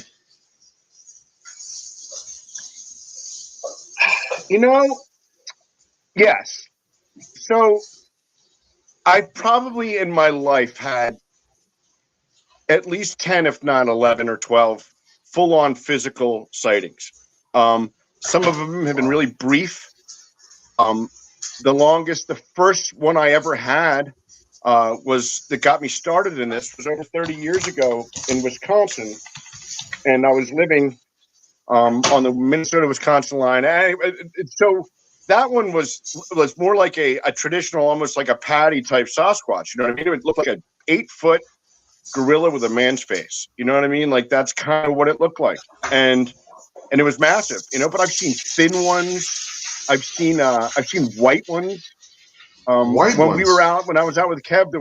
You know, yes. So I probably in my life had at least 10, if not 11 or 12 full on physical sightings. Some of them have been really brief. Um, the first one I ever had was that got me started in this was over 30 years ago in Wisconsin. And I was living on the Minnesota-Wisconsin line. So that one was more like a traditional, almost like a patty type Sasquatch. You know what I mean? It would look like an 8 foot gorilla with a man's face. You know what I mean? Like that's kind of what it looked like, and it was massive. You know, but I've seen thin ones. I've seen white ones. White ones. When I was out with Kev, there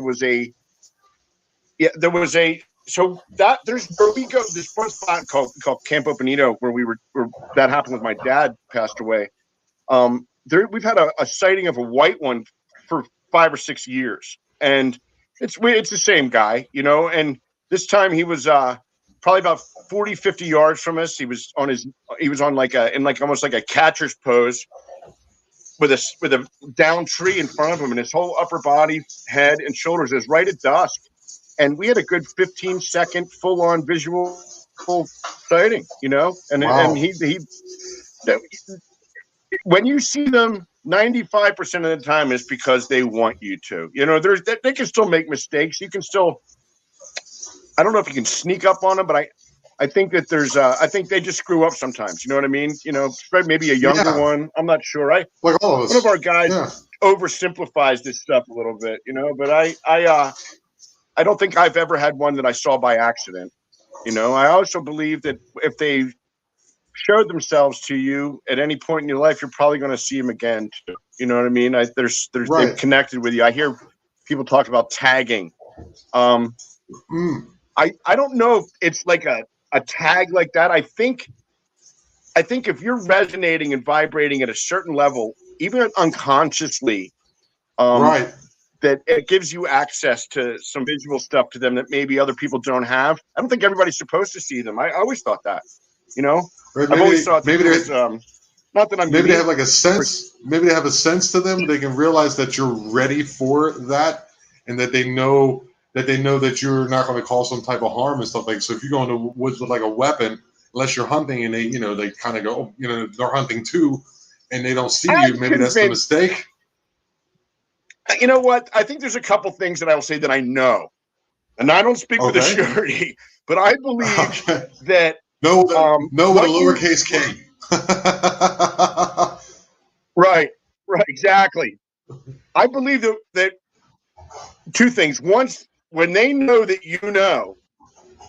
was a so that there's where we go. This one spot called Camp Openito where that happened with my dad passed away. We've had a sighting of a white one for 5 or 6 years, and it's the same guy, you know. And this time he was probably about 40, 50 yards from us. He was on like almost like a catcher's pose with a down tree in front of him, and his whole upper body, head, and shoulders is right at dusk. And we had a good 15-second full on visual sighting, you know. And Wow. he when you see them 95% of the time is because they want you to. You know, they can still make mistakes. You can still, I don't know if you can sneak up on them, but I think that I think they just screw up sometimes. You know what I mean? You know, maybe a younger Yeah. one. I'm not sure. Like all of One of us. our guys Yeah. oversimplifies this stuff a little bit, you know, but I don't think I've ever had one that I saw by accident. You know, I also believe that if they showed themselves to you at any point in your life, you're probably going to see them again too. You know what I mean? They've Right. connected with you. I hear people talk about tagging. Mm. I don't know if it's like a tag like that. I think if you're resonating and vibrating at a certain level, even unconsciously, um, Right. that it gives you access to some visual stuff to them that maybe other people don't have. I don't think everybody's supposed to see them. I always thought that, you know, Right. I've always thought that Maybe there they was, not that I'm maybe they unique. have like a sense. Maybe they have a sense to them. They can realize that you're ready for that, and that they know that you're not going to cause some type of harm and stuff like. So if you go into the woods with like a weapon, unless you're hunting, and they kind of go, oh, they're hunting too, and they don't see you. I'm Maybe that's the convinced, mistake. you know what? I think there's a couple things that I will say that I know, and I don't speak for the Okay. surety, but I believe Okay. that No, with a what you lowercase k. right, right, exactly. I believe that two things. Once, when they know that you know,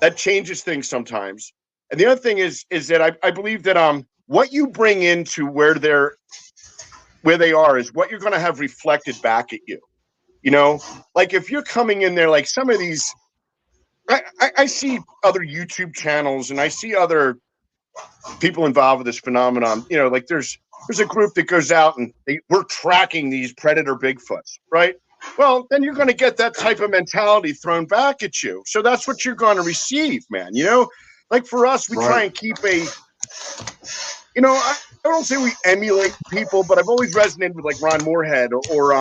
that changes things sometimes. And the other thing is that I believe that what you bring into where they are is what you're going to have reflected back at you. You know, like if you're coming in there, like some of these, I see other YouTube channels and I see other people involved with this phenomenon. You know, like there's a group that goes out and we're tracking these predator Bigfoots, right? Well, then you're going to get that type of mentality thrown back at you. So that's what you're going to receive, man. You know, like for us, we try Right. and keep I don't say we emulate people, but I've always resonated with like Ron Moorhead or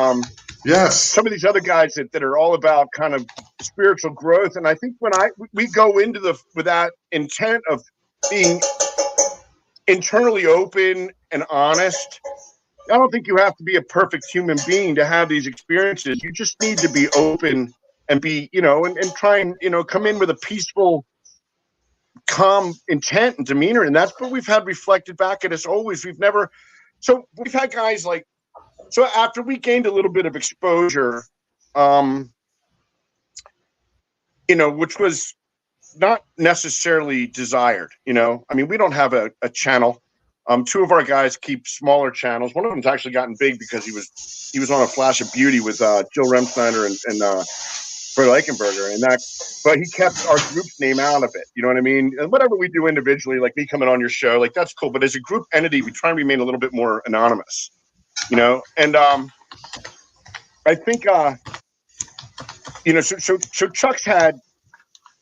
Yes. some of these other guys that are all about kind of spiritual growth. And I think when we go into with that intent of being internally open and honest, I don't think you have to be a perfect human being to have these experiences. You just need to be open and be, and try and, come in with a peaceful, calm intent and demeanor. And that's what we've had reflected back at us always. So we've had guys so after we gained a little bit of exposure, which was not necessarily desired, I mean, we don't have a channel. Two of our guys keep smaller channels. One of them's actually gotten big because he was on a Flash of Beauty with Jill Remsnyder and Troy Eichenberger, but he kept our group's name out of it. You know what I mean? And whatever we do individually, like me coming on your show, like that's cool. But as a group entity, we try and remain a little bit more anonymous, And I think, so Chuck's had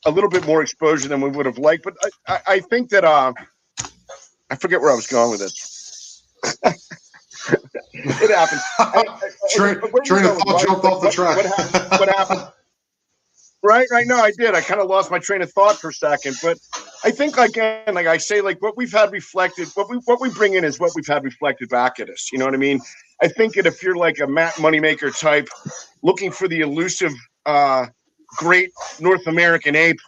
a little bit more exposure than we would have liked, but I think that I forget where I was going with this. It happens. Train of thought jumped off the track. What happened? Right now, I did. I kind of lost my train of thought for a second, but I think, again, like I say, like what we've had reflected, what we bring in is what we've had reflected back at us. You know what I mean? I think that if you're like a Matt Moneymaker type, looking for the elusive, great North American ape,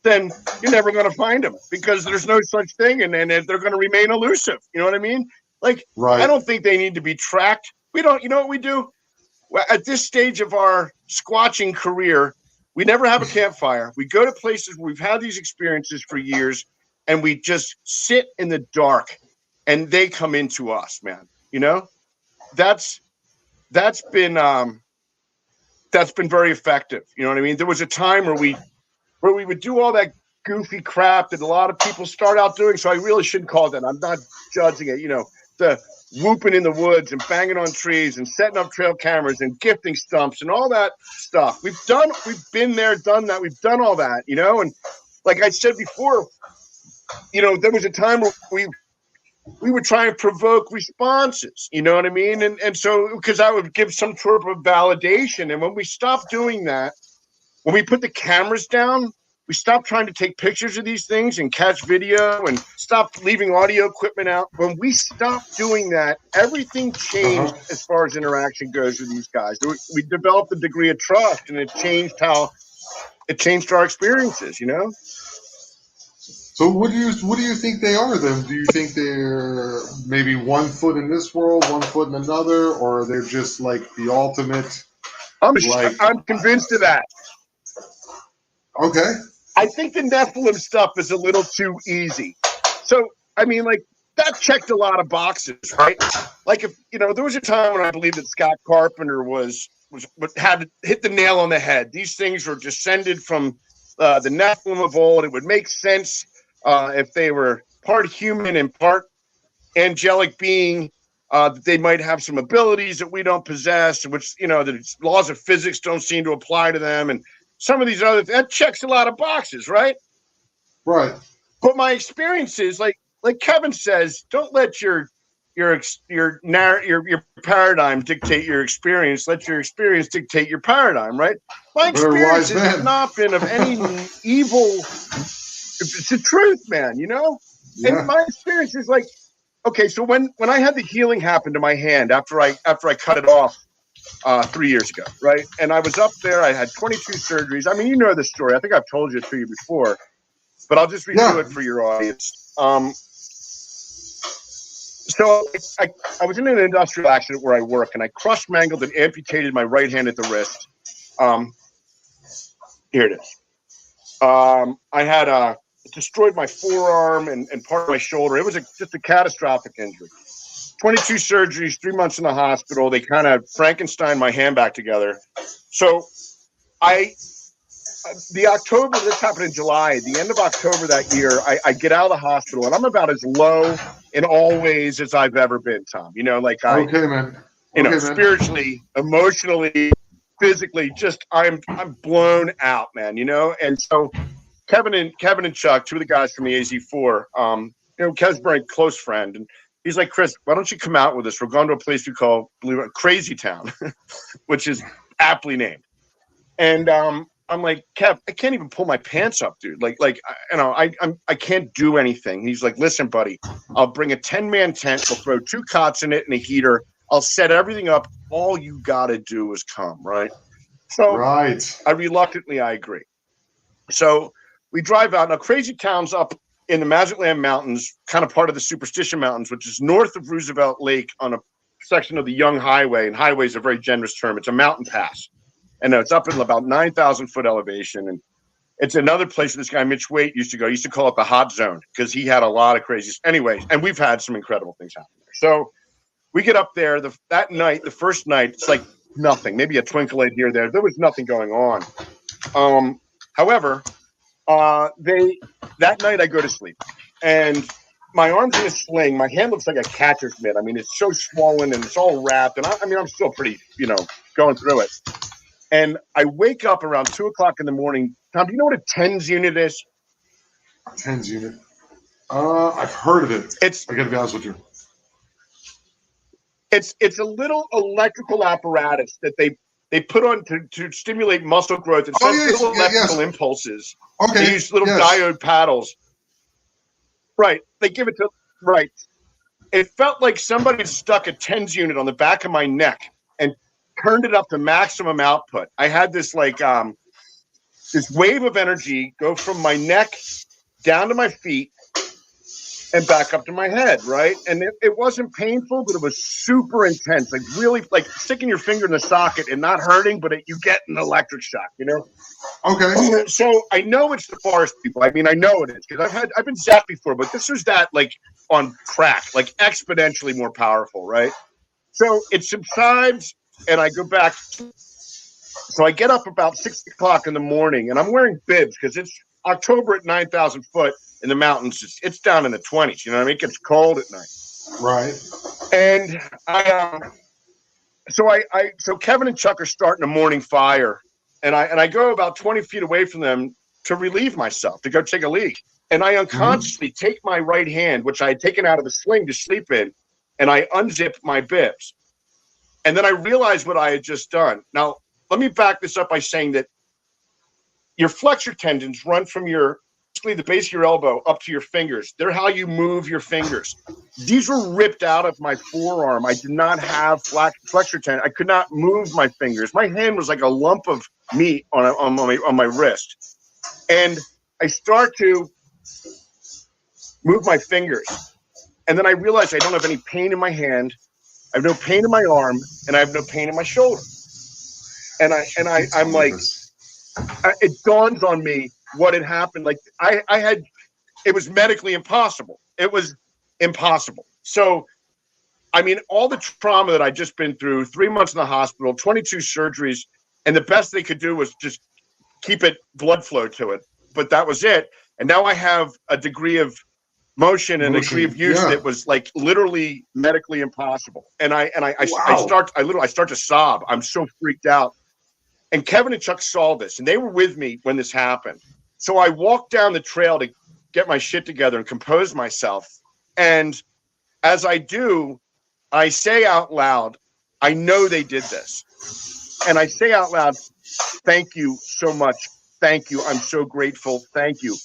then you're never going to find them because there's no such thing, and they're going to remain elusive. You know what I mean? Like, right. I don't think they need to be tracked. We don't. You know what we do? Well, at this stage of our squatching career, we never have a campfire. We go to places where we've had these experiences for years, and we just sit in the dark, and they come into us, man. You know, that's been very effective. You know what I mean? There was a time where we would do all that goofy crap that a lot of people start out doing. So I really shouldn't call it that. I'm not judging it. You know, the whooping in the woods and banging on trees and setting up trail cameras and gifting stumps and all that stuff. We've been there, done that. We've done all that, you know? And like I said before, you know, there was a time where we would try and provoke responses, you know what I mean? And so, because I would give some sort of validation. And when we stopped doing that, when we put the cameras down, we stopped trying to take pictures of these things and catch video and stopped leaving audio equipment out. When we stopped doing that, everything changed as far as interaction goes with these guys. We developed a degree of trust, and it changed our experiences, you know? So what do you think they are then? Do you think they're maybe 1 foot in this world, 1 foot in another, or they're just like the ultimate? I'm convinced of that. Okay. I think the Nephilim stuff is a little too easy. So, I mean, like, that checked a lot of boxes, right? Like, if you know, there was a time when I believe that Scott Carpenter had hit the nail on the head. These things were descended from the Nephilim of old. It would make sense if they were part human and part angelic being, that they might have some abilities that we don't possess, which, you know, the laws of physics don't seem to apply to them, and some of these other that checks a lot of boxes, right? Right. But my experiences, like Kevin says, don't let your paradigm dictate your experience. Let your experience dictate your paradigm, right? My experiences have not been of any evil. It's the truth, man, you know? Yeah. And my experience is like, okay, so when I had the healing happen to my hand after I cut it off 3 years ago, right? And I was up there. I had 22 surgeries. I mean, you know the story. I think I've told it to you before, but I'll just review it for your audience. So I was in an industrial accident where I work, and I crushed, mangled, and amputated my right hand at the wrist. Here it is. I had destroyed my forearm and part of my shoulder. It was just a catastrophic injury. 22 surgeries, 3 months in the hospital. They kind of Frankenstein my hand back together. So this happened in July. The end of October that year, I get out of the hospital, and I'm about as low in all ways as I've ever been, Tom. You know, like spiritually, emotionally, physically, just I'm blown out, man. You know, and so Kevin and Chuck, two of the guys from the AZ4, you know, Kev's a very close friend, and he's like, Chris, why don't you come out with us? We're going to a place we call, believe it, Crazy Town, which is aptly named. And I'm like, Kev, I can't even pull my pants up, dude. Like you know, I can't do anything. He's like, listen, buddy, I'll bring a 10-man tent. We'll throw 2 cots in it and a heater. I'll set everything up. All you got to do is come, right? So I reluctantly agree. So we drive out. Now, Crazy Town's up in the Magic Land Mountains, kind of part of the Superstition Mountains, which is north of Roosevelt Lake on a section of the Young Highway. And highway is a very generous term. It's a mountain pass. And it's up in about 9,000 foot elevation. And it's another place where this guy, Mitch Waite, used to go. He used to call it the hot zone because he had a lot of crazy. Anyways, and we've had some incredible things happen there. So we get up there that night, the first night, it's like nothing, maybe a twinkle light here or there. There was nothing going on. However, that night I go to sleep and my arm's in a sling. My hand looks like a catcher's mitt. I mean, it's so swollen and it's all wrapped. And I'm still pretty, you know, going through it. And I wake up around 2:00 in the morning. Tom, do you know what a TENS unit is? A TENS unit? I've heard of it. I got to be honest with you. It's a little electrical apparatus that they put on to stimulate muscle growth. It Oh, sends yes, little electrical yes. impulses. Okay. They use little yes. diode paddles. Right. They give it to right. It felt like somebody stuck a TENS unit on the back of my neck and turned it up to maximum output. I had this this wave of energy go from my neck down to my feet and back up to my head, right? And it wasn't painful, but it was super intense, like really like sticking your finger in the socket and not hurting, but you get an electric shock, you know? Okay. So I know it's the forest people. I mean, I know it is because I've been zapped before, but this was that like on crack, like exponentially more powerful, right? So it subsides and I go back. So I get up about 6 o'clock in the morning and I'm wearing bibs because it's October at 9,000 foot in the mountains. It's down in the 20s. You know what I mean? It gets cold at night. Right. And so Kevin and Chuck are starting a morning fire, and I go about 20 feet away from them to relieve myself, to go take a leak. And I unconsciously take my right hand, which I had taken out of the sling to sleep in, and I unzip my bibs. And then I realized what I had just done. Now, let me back this up by saying that your flexor tendons run from basically the base of your elbow up to your fingers. They're how you move your fingers. These were ripped out of my forearm. I did not have flexor tendon. I could not move my fingers. My hand was like a lump of meat on my wrist. And I start to move my fingers. And then I realize I don't have any pain in my hand. I have no pain in my arm, and I have no pain in my shoulder. And I'm like, it dawns on me what had happened. Like it was medically impossible. It was impossible. So, I mean, all the trauma that I'd just been through, 3 months in the hospital, 22 surgeries, and the best they could do was just keep blood flow to it. But that was it. And now I have a degree of motion and a degree of use that was like literally medically impossible. And I start to sob. I'm so freaked out. And Kevin and Chuck saw this, and they were with me when this happened. So I walked down the trail to get my shit together and compose myself. And as I do, I say out loud, I know they did this. And I say out loud, thank you so much. Thank you. I'm so grateful. Thank you.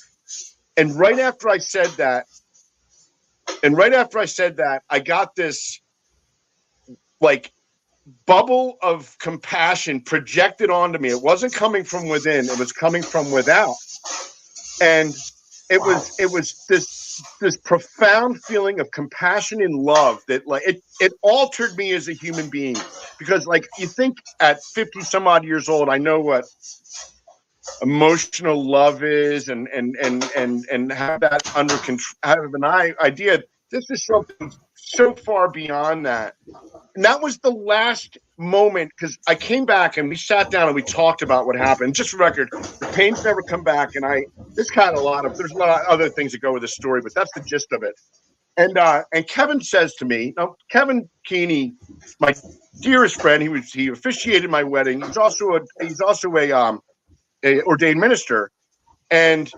And right after I said that, I got this like bubble of compassion projected onto me. It wasn't coming from within, it was coming from without. And it was this profound feeling of compassion and love that like it altered me as a human being. Because like you think at 50 some odd years old, I know what emotional love is and have that under control, have an idea. This is something so far beyond that. And that was the last moment because I came back and we sat down and we talked about what happened. Just for record, the pain's never come back. And there's a lot of other things that go with the story, but that's the gist of it. And Kevin says to me, now Kevin Keeney, my dearest friend, he officiated my wedding. He's also a ordained minister. And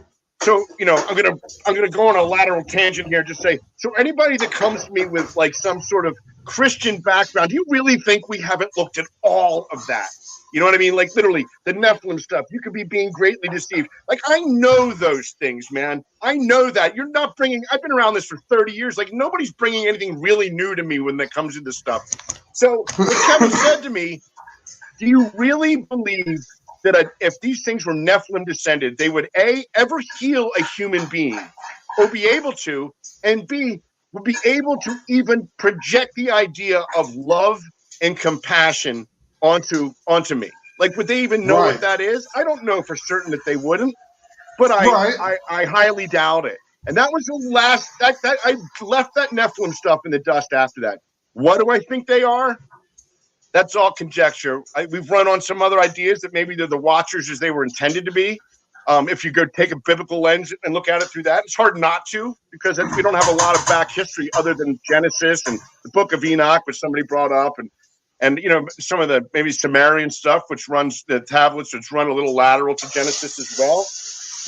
so, you know, I'm gonna go on a lateral tangent here. Just say, so anybody that comes to me with like some sort of Christian background, do you really think we haven't looked at all of that? You know what I mean? Like literally the Nephilim stuff. You could be being greatly deceived. Like I know those things, man. I know that you're not bringing. I've been around this for 30 years. Like nobody's bringing anything really new to me when it comes to this stuff. So what Kevin said to me, do you really believe that if these things were Nephilim descended, they would A, ever heal a human being or be able to, and B, would be able to even project the idea of love and compassion onto me? Like, would they even know what that is? I don't know for certain that they wouldn't, but I highly doubt it. And that was the last, that I left that Nephilim stuff in the dust after that. What do I think they are? That's all conjecture. We've run on some other ideas that maybe they're the watchers as they were intended to be. If you go take a biblical lens and look at it through that, it's hard not to because we don't have a lot of back history other than Genesis and the Book of Enoch, which somebody brought up, and you know some of the maybe Sumerian stuff, which runs the tablets, which run a little lateral to Genesis as well.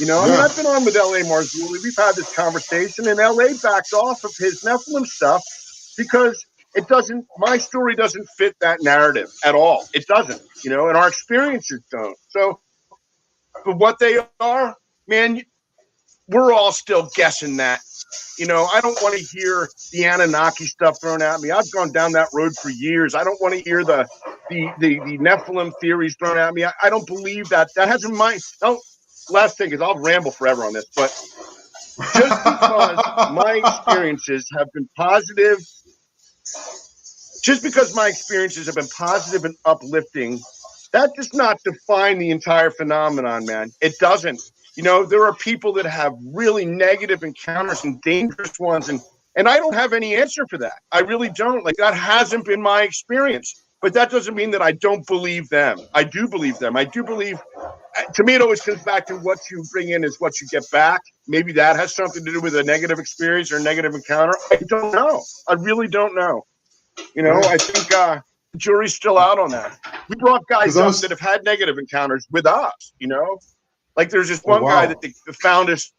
You know, I mean, I've been on with L.A. Marzulli. We've had this conversation, and L.A. backed off of his Nephilim stuff because it doesn't. My story doesn't fit that narrative at all. It doesn't, and our experiences don't. So, but what they are, man, we're all still guessing that. I don't want to hear the Anunnaki stuff thrown at me. I've gone down that road for years. I don't want to hear the Nephilim theories thrown at me. I don't believe that. That hasn't my. No, last thing is I'll ramble forever on this, but just because my experiences have been positive, just because my experiences have been positive and uplifting, that does not define the entire phenomenon, man. It doesn't. There are people that have really negative encounters and dangerous ones, and I don't have any answer for that. I really don't. Like, that hasn't been my experience. But that doesn't mean that I don't believe them. I do believe them. I do believe, to me, it always comes back to what you bring in is what you get back. Maybe that has something to do with a negative experience or a negative encounter. I don't know. I really don't know. I think the jury's still out on that. We brought guys up that have had negative encounters with us, Like, there's this one guy that they found us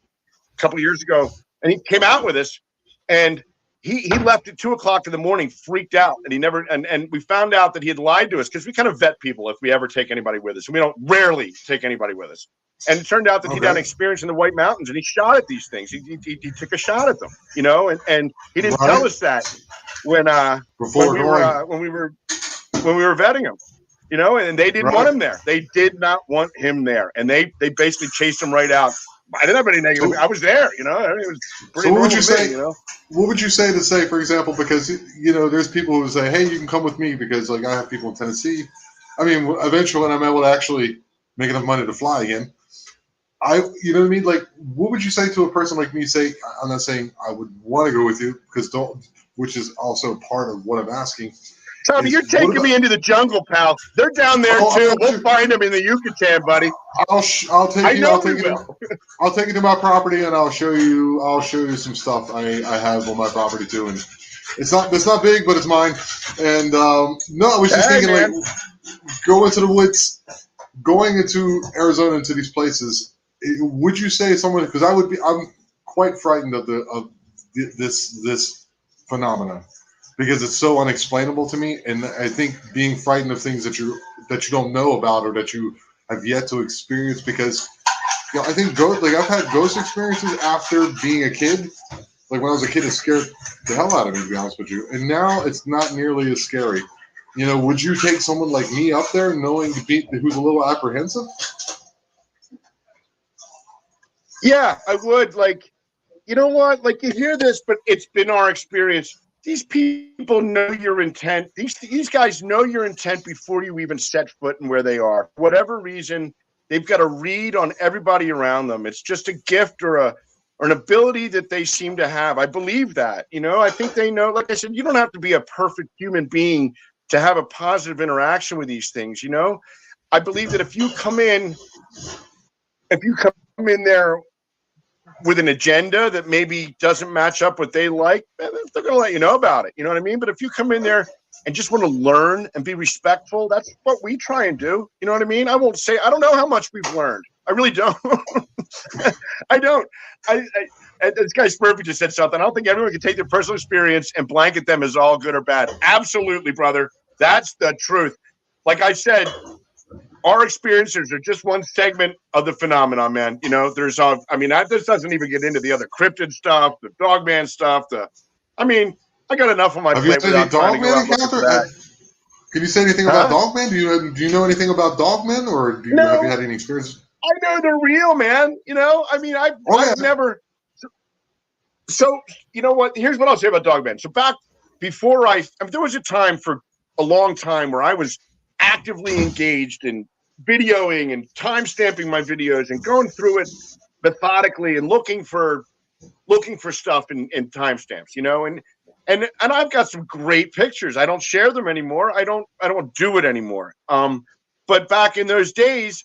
a couple of years ago, and he came out with us, and he left at 2:00 in the morning, freaked out, and he never. And we found out that he had lied to us, because we kind of vet people if we ever take anybody with us, and we don't rarely take anybody with us. And it turned out that he'd had an experience in the White Mountains, and he shot at these things. He took a shot at them, and he didn't tell us that when we were vetting him. And they didn't want him there. They did not want him there. And they basically chased him right out. I didn't have any negative. I was there, it was pretty. So what would you say? What would you say to say, for example, because, there's people who say, hey, you can come with me because, like, I have people in Tennessee. I mean, eventually when I'm able to actually make enough money to fly again, you know what I mean? Like, what would you say to a person like me? Say, I'm not saying I would want to go with you, which is also part of what I'm asking. Tommy, you're taking me into the jungle, pal. They're down there too. We'll find them in the Yucatan, buddy. I'll take you to my property, and I'll show you some stuff I have on my property too. And it's not big, but it's mine. And no, I was just thinking, man, like, go into the woods, going into Arizona, into these places. Would you say someone? Because I'm quite frightened of this phenomenon, because it's so unexplainable to me, and I think being frightened of things that you don't know about or that you have yet to experience, because I think I've had ghost experiences after being a kid. Like, when I was a kid, it scared the hell out of me, to be honest with you, and now it's not nearly as scary. Would you take someone like me up there, knowing who's a little apprehensive? Yeah, I would. Like, you know what? Like, you hear this, but it's been our experience. These people know your intent. These guys know your intent before you even set foot in where they are. For whatever reason, they've got a read on everybody around them. It's just a gift or an ability that they seem to have. I believe that. I think they know. Like I said, you don't have to be a perfect human being to have a positive interaction with these things. I believe that if you come in there with an agenda that maybe doesn't match up what they like, they're going to let you know about it. You know what I mean? But if you come in there and just want to learn and be respectful, that's what we try and do. You know what I mean? I won't say, I don't know how much we've learned. I really don't. I don't. This guy Spurpy just said something. I don't think everyone can take their personal experience and blanket them as all good or bad. Absolutely, brother. That's the truth. Like I said, our experiences are just one segment of the phenomenon, man. This doesn't even get into the other cryptid stuff, the dogman stuff. I got enough on my plate without trying to go out looking for that. Can you say anything about dogmen? Do you know anything about dogmen, or have you had any experience? I know they're real, man. I've never. So you know what? Here's what I'll say about dogmen. So back before there was a time for a long time where I was actively engaged in videoing and time-stamping my videos and going through it methodically and looking for stuff in timestamps, and I've got some great pictures. I don't share them anymore. I don't do it anymore. But back in those days,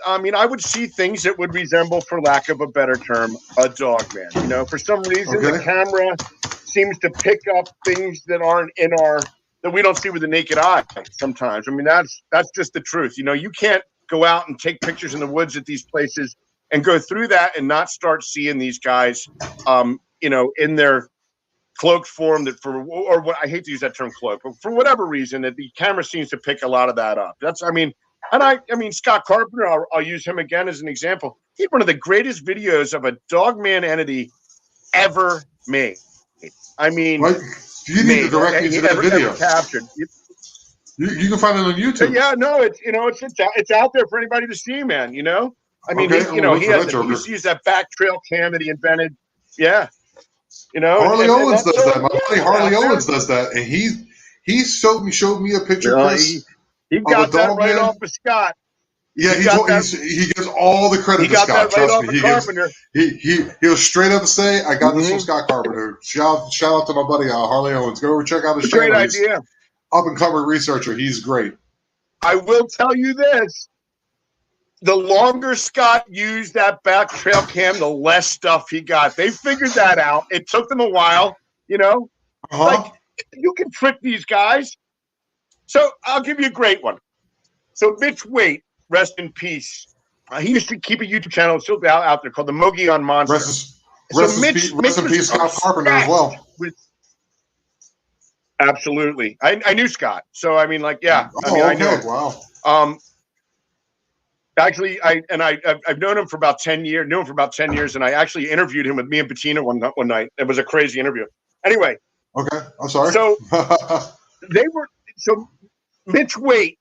I would see things that would resemble, for lack of a better term, a dogman. For some reason, the camera seems to pick up things that aren't that we don't see with the naked eye sometimes. That's just the truth. You can't go out and take pictures in the woods at these places and go through that and not start seeing these guys, in their cloaked form that or what, I hate to use that term cloak, but for whatever reason that the camera seems to pick a lot of that up. I mean, Scott Carpenter, I'll use him again as an example. He had one of the greatest videos of a dogman entity ever made. I mean, right? You need to direct me to that video. Captured. You can find it on YouTube. Yeah, no, it's out there for anybody to see, man. You know, I mean, okay, he used to use that back trail cam that he invented. Yeah, you know, Harley Owens does that. My buddy Harley Owens does that, and he showed me a picture, Chris. He got that right off of Scott. Yeah, he gives all the credit to Scott. Trust me, he'll straight up say, "I got this from Scott Carpenter." Shout out to my buddy Harley Owens. Go over check out his channel. Great idea. Up and coming researcher. He's great. I will tell you this: the longer Scott used that back trail cam, the less stuff he got. They figured that out. It took them a while, you know. Like you can trick these guys. So I'll give you a great one. So Mitch Waite, rest in peace. He used to keep a YouTube channel still out there called the Mogollon Monster. Rest in peace, Scott Carpenter as well. Absolutely, I knew Scott, so I mean, like, yeah, I knew him. Wow. Actually, I've known him for about 10 years. Knew him for about 10 years, and I actually interviewed him with me and Bettina one night. It was a crazy interview. Anyway. Okay, I'm sorry. So Mitch Waite.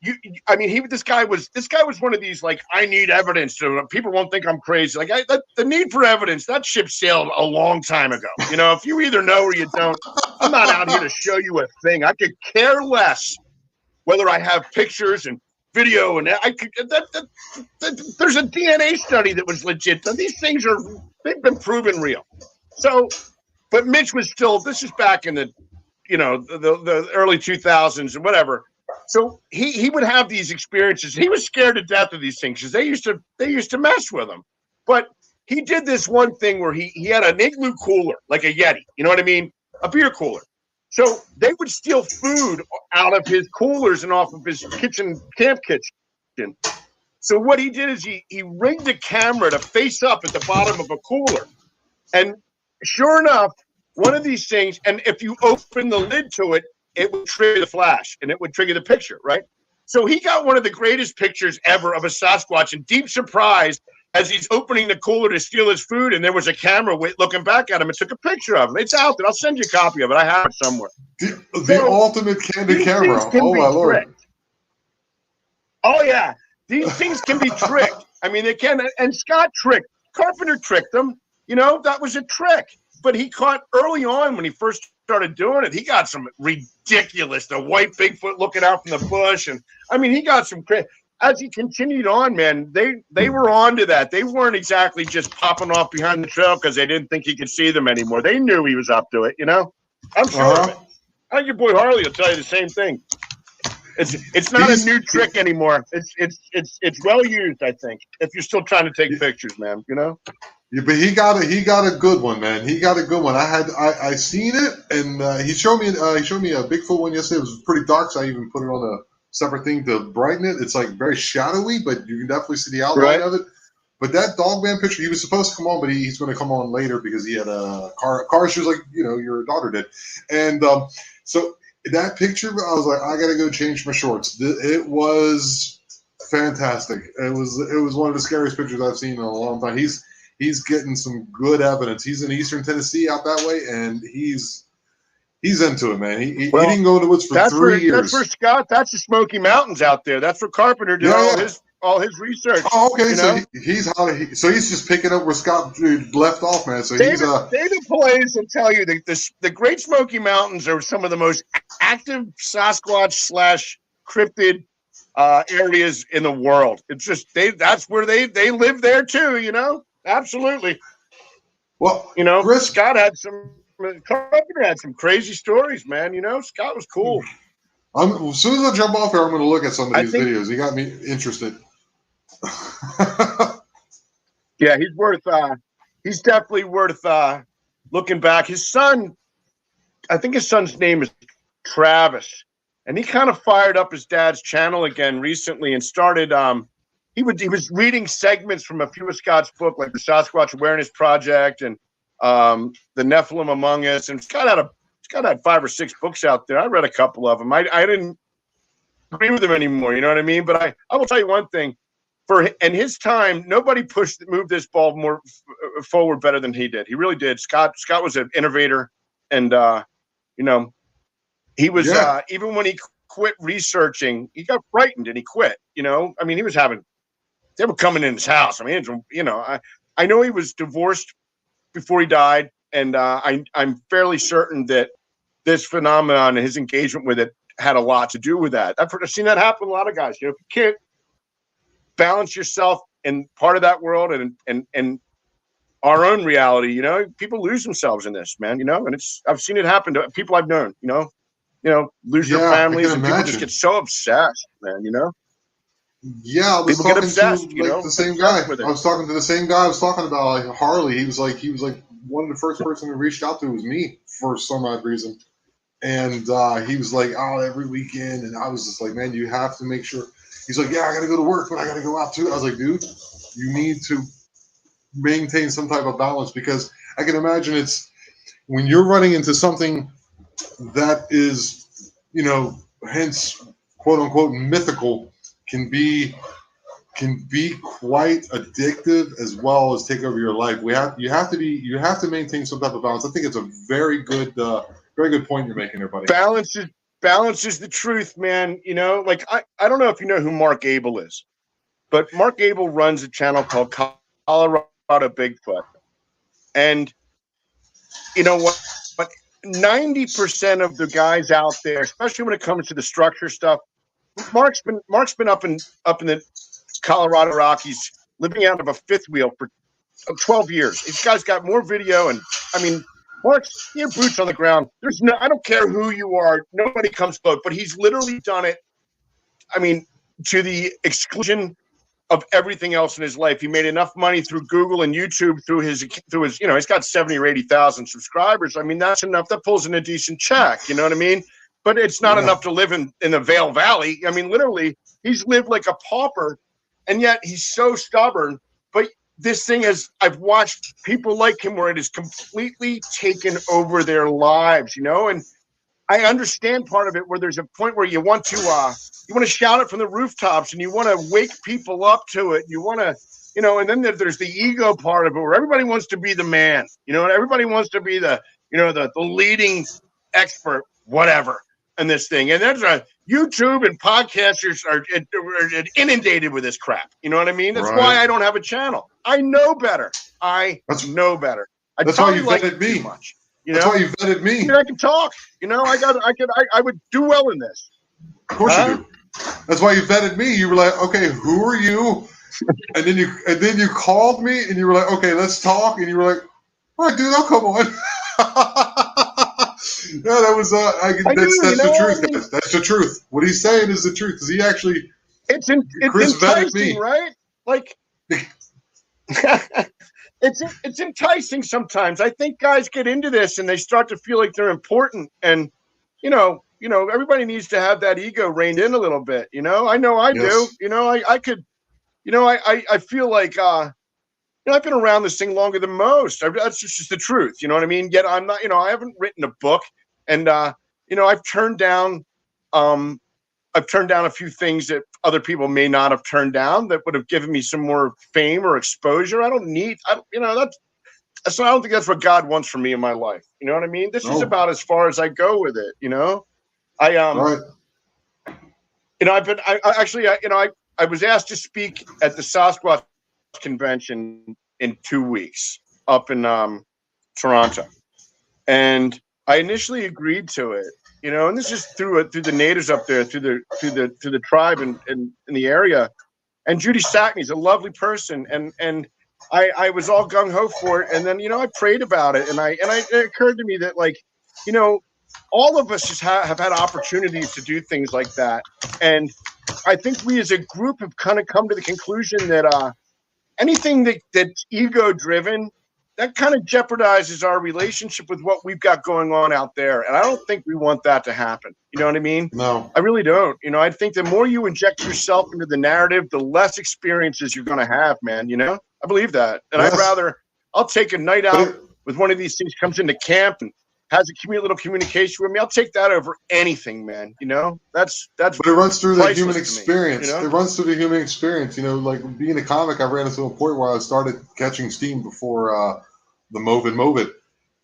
This guy was one of these, like, I need evidence so people won't think I'm crazy. Like, the need for evidence, that ship sailed a long time ago. You know, if you either know or you don't, I'm not out here to show you a thing. I could care less whether I have pictures and video, and there's a DNA study that was legit. These things they've been proven real. So, but Mitch was still, this is back in the early 2000s and whatever. So he would have these experiences. He was scared to death of these things because they used to mess with him. But he did this one thing where he had an igloo cooler, like a Yeti. You know what I mean? A beer cooler. So they would steal food out of his coolers and off of his camp kitchen. So what he did is he rigged a camera to face up at the bottom of a cooler. And sure enough, one of these things, and if you open the lid to it, it would trigger the flash and it would trigger the picture, right? So he got one of the greatest pictures ever of a Sasquatch, in deep surprise as he's opening the cooler to steal his food, and there was a camera looking back at him and took a picture of him. It's out there. I'll send you a copy of it. I have it somewhere. The ultimate candid camera. Oh, my Lord. Oh, yeah. These things can be tricked. I mean, they can. And Scott Carpenter tricked them. You know, that was a trick. But he caught early on when he first started doing it, he got some ridiculous, the white Bigfoot looking out from the bush. And I mean, he got some crazy. As he continued on, man, they were on to that. They weren't exactly just popping off behind the trail because they didn't think he could see them anymore. They knew he was up to it, you know? I'm sure of it. I think your boy Harley will tell you the same thing. It's not a new trick anymore. It's well used, I think, if you're still trying to take pictures, man, you know? Yeah, but he got a good one, man. He got a good one. I seen it, and he showed me a Bigfoot one yesterday. It was pretty dark, so I even put it on a separate thing to brighten it. It's like very shadowy, but you can definitely see the outline of it. But that Dogman picture, he was supposed to come on, but he's going to come on later because he had a car issues like your daughter did, and so that picture, I was like, I got to go change my shorts. It was fantastic. It was one of the scariest pictures I've seen in a long time. He's getting some good evidence. He's in Eastern Tennessee out that way, and he's into it, man. He didn't go in the woods for 3 years. That's for Scott. That's the Smoky Mountains out there. That's where Carpenter did all his research. Oh, okay. So he's just picking up where Scott left off, man. So David Palace will tell you that the Great Smoky Mountains are some of the most active Sasquatch / cryptid areas in the world. It's just that's where they live there too, you know. Absolutely. Well, you know, Chris, Carpenter had some crazy stories, man. You know, Scott was cool. As soon as I jump off here, I'm going to look at some of these videos. He got me interested. Yeah, he's definitely worth looking back. His son, I think his son's name is Travis, and he kind of fired up his dad's channel again recently and started. He was reading segments from a few of Scott's book, like the Sasquatch Awareness Project and The Nephilim Among Us, and Scott had 5 or 6 books out there. I read a couple of them. I didn't agree with him anymore. You know what I mean? But I will tell you one thing. In his time, nobody moved this ball more forward better than he did. He really did. Scott was an innovator, and he was even when he quit researching, he got frightened and he quit. I mean, they were coming in his house. I mean, I know he was divorced before he died, and I'm fairly certain that this phenomenon and his engagement with it had a lot to do with that. I've seen that happen with a lot of guys. If you can't balance yourself in part of that world and our own reality, people lose themselves in this, man. And I've seen it happen to people I've known. Lose their families, and people just get so obsessed, man. Yeah, I was people talking get obsessed. to the same guy. I was talking to the same guy I was talking about, like Harley. He was like one of the first person who reached out to was me for some odd reason. And he was like, oh, every weekend. And I was just like, man, you have to make sure. He's like, yeah, I got to go to work, but I got to go out too. I was like, dude, you need to maintain some type of balance, because I can imagine it's when you're running into something that is, hence quote unquote mythical, can be quite addictive as well as take over your life. You have to maintain some type of balance. I think it's a very good point you're making there, buddy. Balance is the truth, man. Like I don't know if you know who Mark Abel is, but Mark Abel runs a channel called Colorado Bigfoot. And you know what? But 90% of the guys out there, especially when it comes to the structure stuff, Mark's been up in the Colorado Rockies, living out of a fifth wheel for 12 years. This guy's got more video, and I mean, Mark's boots on the ground. I don't care who you are, nobody comes close. But he's literally done it. I mean, to the exclusion of everything else in his life. He made enough money through Google and YouTube through his he's got 70 or 80,000 subscribers. I mean, that's enough. That pulls in a decent check. You know what I mean? But it's not enough to live in the Vail Valley. I mean, literally, he's lived like a pauper, and yet he's so stubborn. But this thing I've watched people like him where it has completely taken over their lives, and I understand part of it where there's a point where you want to shout it from the rooftops and you want to wake people up to it. You want to, and then there's the ego part of it where everybody wants to be the man, and everybody wants to be the leading expert, whatever, in this thing. And there's YouTube and podcasters are inundated with this crap. You know what I mean? That's why I don't have a channel. I know better. Know better. That's why you vetted me. Too much. That's why you vetted me. I mean, I can talk. I would do well in this. Of course you do. That's why you vetted me. You were like, okay, who are you? And then you called me and you were like, okay, let's talk. And you were like, all right, dude, I'll come on. Yeah, that was that's the truth, guys. That's the truth. What he's saying is the truth. Because he actually Chris vetted me, right? Like it's enticing sometimes. I think guys get into this and they start to feel like they're important, and everybody needs to have that ego reined in a little bit. I know I do. I could. I feel like I've been around this thing longer than most. That's just the truth. You know what I mean? Yet I'm not. I haven't written a book, and I've turned down. I've turned down a few things that other people may not have turned down that would have given me some more fame or exposure. I don't think that's what God wants for me in my life. You know what I mean? This is about as far as I go with it. I was asked to speak at the Sasquatch convention in 2 weeks up in Toronto, and I initially agreed to it. And this is through the natives up there, through the tribe in the area. And Judy Sackney's a lovely person, and I was all gung ho for it. And then I prayed about it, and it occurred to me that all of us just have had opportunities to do things like that. And I think we as a group have kind of come to the conclusion that anything that's ego driven, that kind of jeopardizes our relationship with what we've got going on out there. And I don't think we want that to happen. You know what I mean? No. I really don't. I think the more you inject yourself into the narrative, the less experiences you're going to have, man. I believe that. And I'll take a night out with one of these things, comes into camp and has a little communication with me, I'll take that over anything, man. You know, that's. But it runs through the human priceless to me, experience. you know? It runs through the human experience. You know, like being a comic, I ran into a point where I started catching steam before the Movid.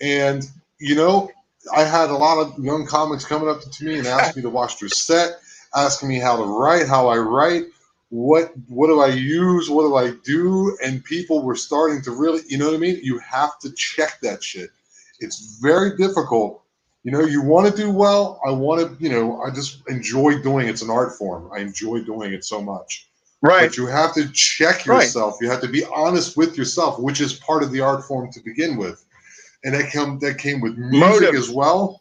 And, you know, I had a lot of young comics coming up to me and asking me to watch their set, asking me how to write, how I write, what do I use, what do I do, and people were starting to really, you know what I mean? You have to check that shit. It's very difficult. You know, you want to do well. I want to, you know, I just enjoy doing it. It's an art form. I enjoy doing it so much. Right. But you have to check yourself. Right. You have to be honest with yourself, which is part of the art form to begin with. And that came with music as well.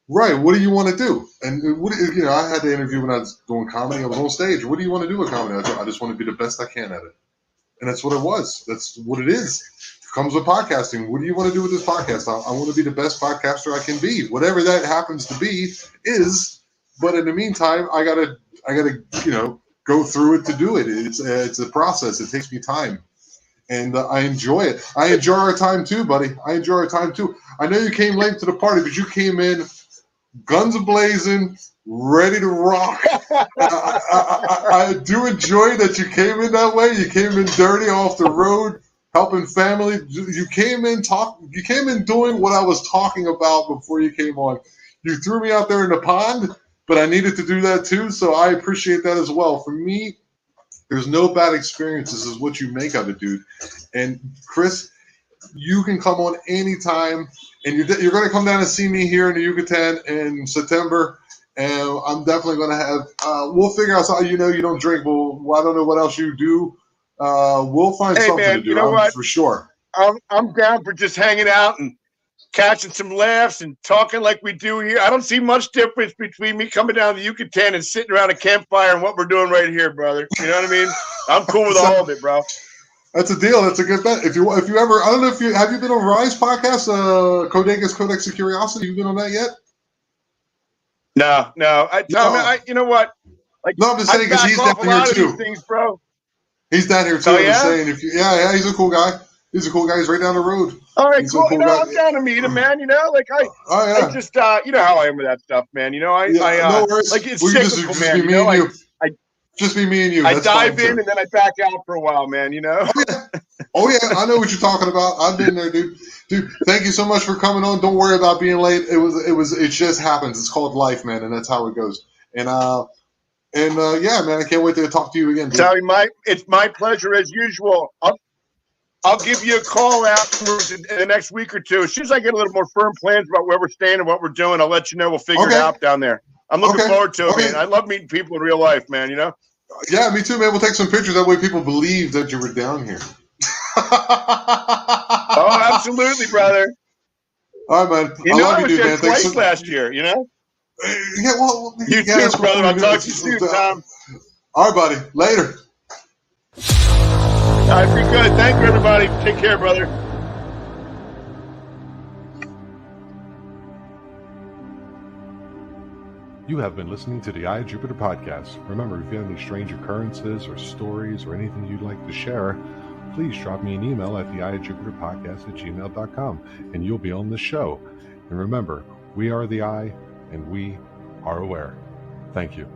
Right. What do you want to do? And you know, I had the interview when I was doing comedy. I was on stage. What do you want to do with comedy? I just want to be the best I can at it. And that's what it was. That's what it is. It comes with podcasting. What do you want to do with this podcast? I want to be the best podcaster I can be. Whatever that happens to be is. But in the meantime, I gotta, you know, go through it to do it. It's a process. It takes me time. And I enjoy it. I enjoy our time too, buddy. I enjoy our time too. I know you came late to the party, but you came in guns a-blazing, ready to rock. I do enjoy that you came in that way. You came in dirty off the road, helping family. You came in doing what I was talking about before you came on. You threw me out there in the pond, but I needed to do that too, so I appreciate that as well. For me, there's no bad experiences. Is what you make of it, dude. And Chris, you can come on anytime, and you're going to come down and see me here in the Yucatan in September. And I'm definitely going to have. We'll figure out something. You know, you don't drink. Well, I don't know what else you do. We'll find something man, to do. You know what? For sure. I'm down for just hanging out and catching some laughs and talking like we do here. I don't see much difference between me coming down to the Yucatan and sitting around a campfire and what we're doing right here, brother. You know what I mean? I'm cool with all of it, bro. That's a deal. That's a good bet. If you ever, I don't know if you have you been on Rise podcast, Codex of Curiosity. You been on that yet? No. You know what? Like, no, I'm just saying because he's down here too. Things, bro. He's down here too. Oh, I'm yeah? saying he's a cool guy. He's a cool guy. He's right down the road. All right, cool. You know, I'm down to meet him, man. You know, like I just, you know how I am with that stuff, man. You know, no worries. Like it's cyclical, man. You know, just be me and you. I dive in and then I back out for a while, man. You know. Oh yeah, I know what you're talking about. I've been there, dude. Dude, thank you so much for coming on. Don't worry about being late. It just happens. It's called life, man, and that's how it goes. And yeah, man, I can't wait to talk to you again. Sorry, it's my pleasure as usual. I'll give you a call afterwards in the next week or two. As soon as I get a little more firm plans about where we're staying and what we're doing, I'll let you know. We'll figure it out down there. I'm looking forward to it, man. I love meeting people in real life, man, you know? Yeah, me too, man. We'll take some pictures. That way people believe that you were down here. Oh, absolutely, brother. All right, man. You know, I was there twice last year, you know? Yeah, well. You too, brother. I'll talk to you soon, Tom. All right, buddy. Later. All right, pretty good. Thank you, everybody. Take care, brother. You have been listening to the Eye of Jupiter podcast. Remember, if you have any strange occurrences or stories or anything you'd like to share, please drop me an email at theeyejupiterpodcast@gmail.com and you'll be on the show. And remember, we are the Eye and we are aware. Thank you.